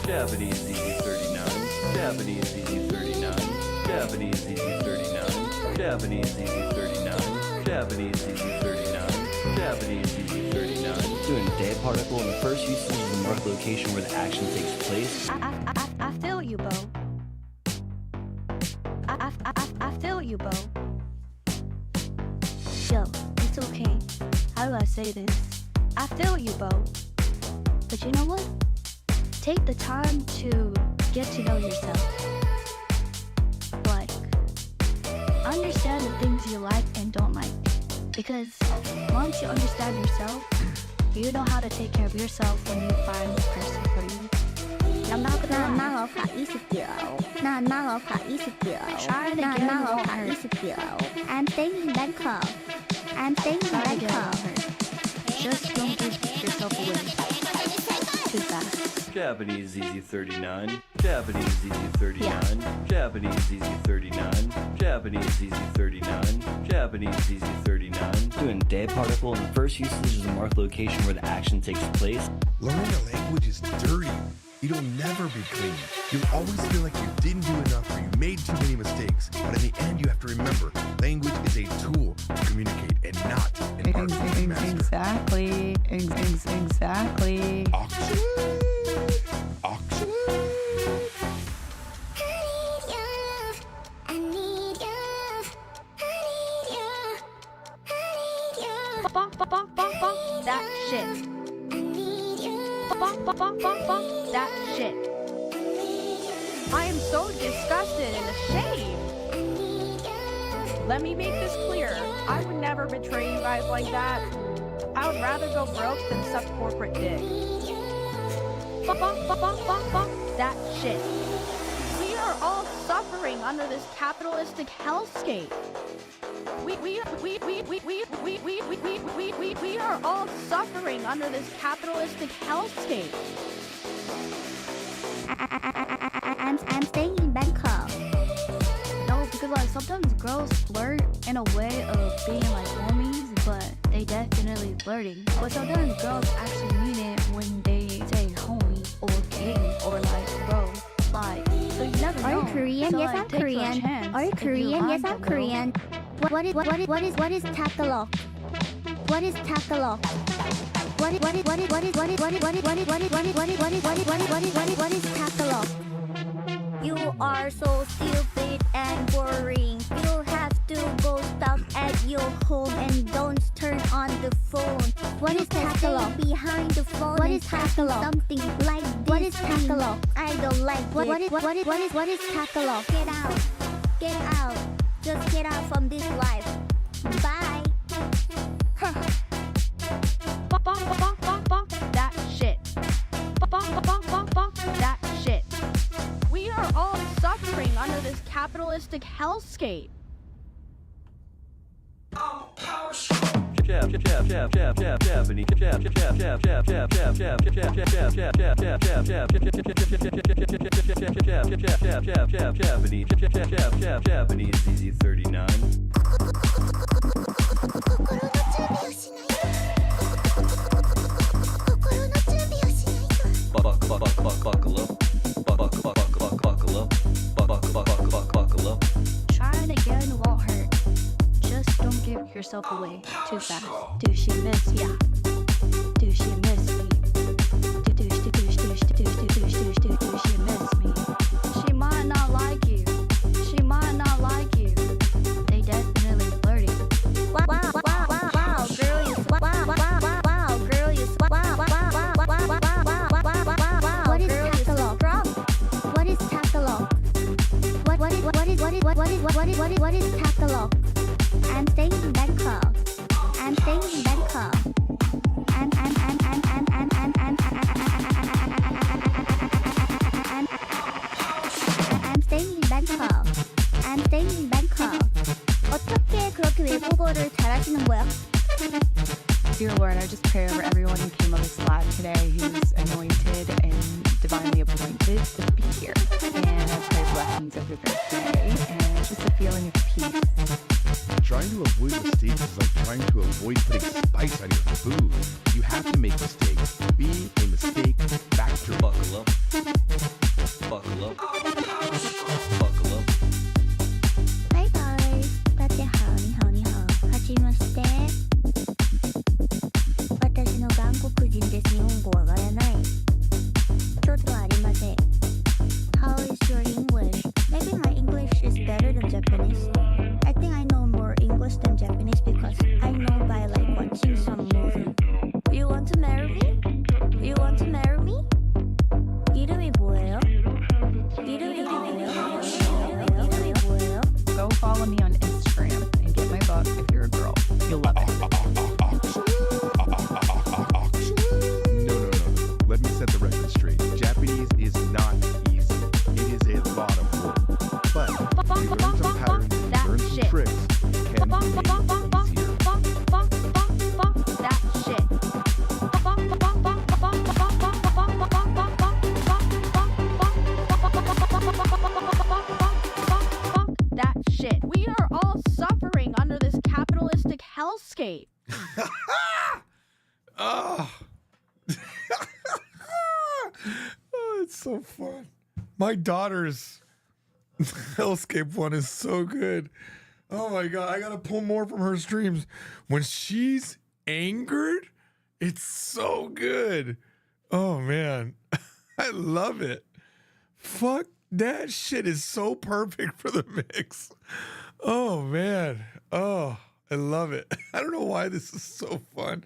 Speaker 8: Japanese ZZ39, Japanese ZZ39, Japanese ZZ39, Japanese ZZ39, Japanese ZZ39, Japanese ZZ39.
Speaker 2: Doing day particle in the first usage is the marked location where the action takes place.
Speaker 1: I feel you, Bo. I feel you, Bo. Yo, it's okay. How do I say this? I feel you, Bo. But you know what? Take the time to get to know yourself. Like, understand the things you like and don't like. Because once you understand yourself, you know how to take care of yourself when you find the person for you. I'm not gonna lie. Try to get her.
Speaker 9: I'm thinking that club.
Speaker 1: Just don't give yourself away too fast.
Speaker 8: Japanese ZZ39, Japanese ZZ39, Japanese ZZ39, Japanese ZZ39, Japanese ZZ39.
Speaker 2: Doing day particle in the first usage is the marked location where the action takes place.
Speaker 10: Learning a language is dirty. It'll never be clean. You'll always feel like you didn't do enough or you made too many mistakes. But in the end, you have to remember, language is a tool to communicate and not an art to master.
Speaker 11: Exactly.
Speaker 1: Bonk that shit. Bonk that shit. I am so disgusted and ashamed. Let me make this clear. I would never betray you guys like that. I would rather go broke than suck corporate dick. Fuck that shit. We are all suffering under this capitalistic hellscape. We are all suffering under this capitalistic hellscape.
Speaker 9: I'm staying in Bangkok.
Speaker 1: No, because like sometimes girls flirt in a way of being like homies, but they definitely flirting. But sometimes girls actually mean it when they say homie or king or like bro. Like, so you never know.
Speaker 9: Are you Korean?
Speaker 1: So,
Speaker 9: Yes,
Speaker 1: like,
Speaker 9: I'm
Speaker 1: take your
Speaker 9: Korean.
Speaker 1: chance
Speaker 9: Are you
Speaker 1: if
Speaker 9: Korean? Yes,
Speaker 1: want
Speaker 9: I'm
Speaker 1: to,
Speaker 9: Korean. What is Tagalog? What is Tagalog? What is Tagalog? You are so stupid and boring. You have to go stuck at your home and don't turn on the phone. What is Tagalog? Behind the phone. What is Tagalog? Something like this. What is Tagalog? I don't like it. What is Tagalog? Get out. Get out. Just get out from this life. Bye.
Speaker 1: That shit. That shit. We are all suffering under this capitalistic hellscape.
Speaker 8: Japanese easy 39. Buckle up. Buckle up.
Speaker 1: Trying to get into won't hurt. Just don't give yourself away too fast. Do she miss me? Do she miss me? Do she miss me? She might not like you. She might not like you. They definitely flirting.
Speaker 9: Wow, girl, you girl, you What is Tagalog? What is Tagalog? What is Tagalog? I'm staying in Bangkok. I'm staying in Bangkok. I'm staying in Bangkok. I'm staying in Bangkok. 어떻게 그렇게 외국어를 잘하시는 거야?
Speaker 11: Dear Lord, I just pray over everyone who came on this live today who's anointed and divinely appointed to be here. And I pray blessings over their day and just a feeling of peace.
Speaker 10: Trying to avoid mistakes is like trying to avoid putting spice on your food. You have to make mistakes. Be a mistake factory.
Speaker 8: Buckle up.
Speaker 9: Hi guys, 大家好，你好，你好。はじめまして。私の韓国人です。日本語わからない。ちょっとありません。How is your English? Maybe my English is better than Japanese. I think I know more English than Japanese because I know by like watching some movie. You want to marry me? You want to marry me? 이름이 뭐예요? 이름이 뭐예요?
Speaker 11: Go follow me on Instagram and get my book if you're a girl. You'll love it.
Speaker 10: No. Let me set the record straight. Japanese is not easy. It is a lot of work. But if you learn some patterns and you learn some tricks, it can be made easier.
Speaker 1: That shit. That shit. We are all suffering under this capitalistic hellscape.
Speaker 3: Oh. Oh, it's so fun. My daughter's Hellscape one is so good. Oh my god, I gotta pull more from her streams. When she's angered, it's so good. Oh man, I love it. Fuck, that shit is so perfect for the mix. Oh man, oh, I love it. I don't know why this is so fun.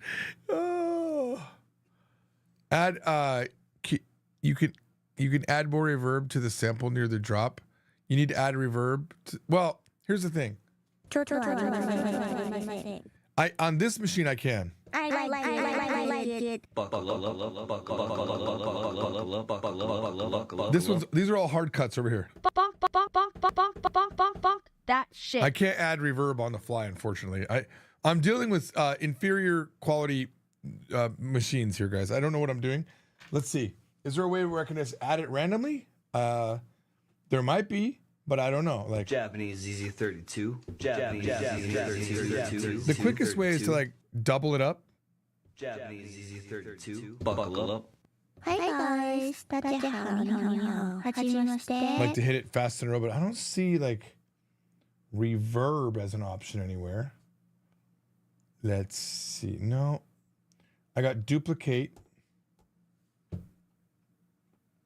Speaker 3: Oh, add you can add more reverb to the sample near the drop. You need to add reverb. Well, here's the thing. On this machine I can.
Speaker 9: I like it.
Speaker 3: These are all hard cuts over here.
Speaker 1: That shit.
Speaker 3: I can't add reverb on the fly, unfortunately. I'm dealing with inferior quality machines here, guys. I don't know what I'm doing. Let's see. Is there a way where I can just add it randomly? There might be, but I don't know. Like
Speaker 8: Japanese ZZ32. Japanese ZZ32.
Speaker 3: the quickest way is to like double it up.
Speaker 8: Japanese ZZ32. Buckle up.
Speaker 9: Hi guys. 大家好,你好,你好. はじめまして.
Speaker 3: Like to hit it fast in a row, but I don't see like reverb as an option anywhere. Let's see. No. I got duplicate.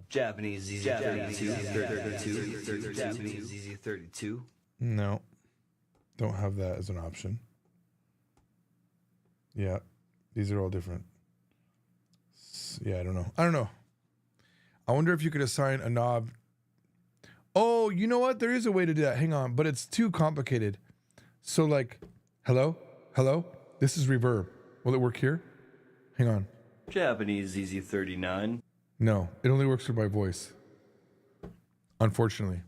Speaker 8: Japanese ZZ32. Japanese ZZ32.
Speaker 3: No. Don't have that as an option. Yeah. These are all different. Yeah, I don't know. I wonder if you could assign a knob. Oh, you know what? There is a way to do that. Hang on, but it's too complicated. So like, hello? This is reverb. Will it work here? Hang on.
Speaker 8: Japanese ZZ39.
Speaker 3: No, it only works for my voice. Unfortunately.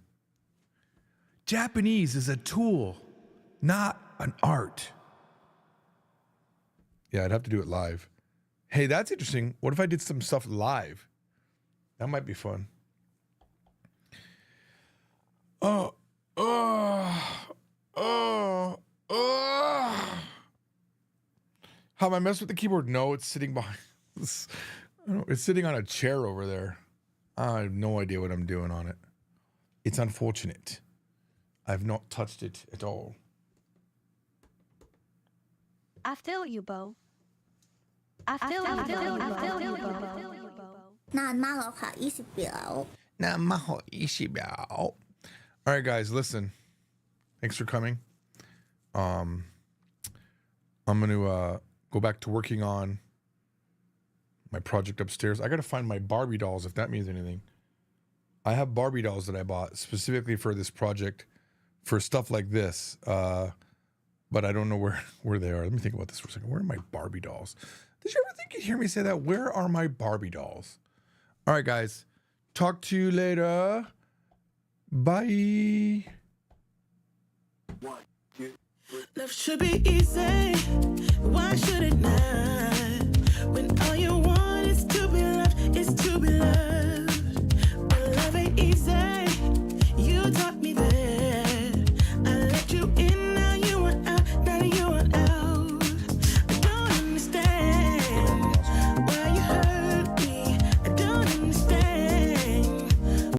Speaker 3: Japanese is a tool, not an art. Yeah, I'd have to do it live. Hey, that's interesting. What if I did some stuff live? That might be fun. How am I messing with the keyboard? No, it's sitting behind. It's sitting on a chair over there. I have no idea what I'm doing on it. It's unfortunate. I've not touched it at all.
Speaker 1: I feel you, Bo. I feel you, Bo.
Speaker 9: 那蛮好看20秒.
Speaker 3: All right, guys, listen. Thanks for coming. I'm going to go back to working on my project upstairs. I got to find my Barbie dolls, if that means anything. I have Barbie dolls that I bought specifically for this project for stuff like this. But I don't know where they are. Let me think about this for a second. Where are my Barbie dolls? Did you ever think you'd hear me say that? Where are my Barbie dolls? All right, guys. Talk to you later. Bye.
Speaker 12: Love should be easy. Why should it not?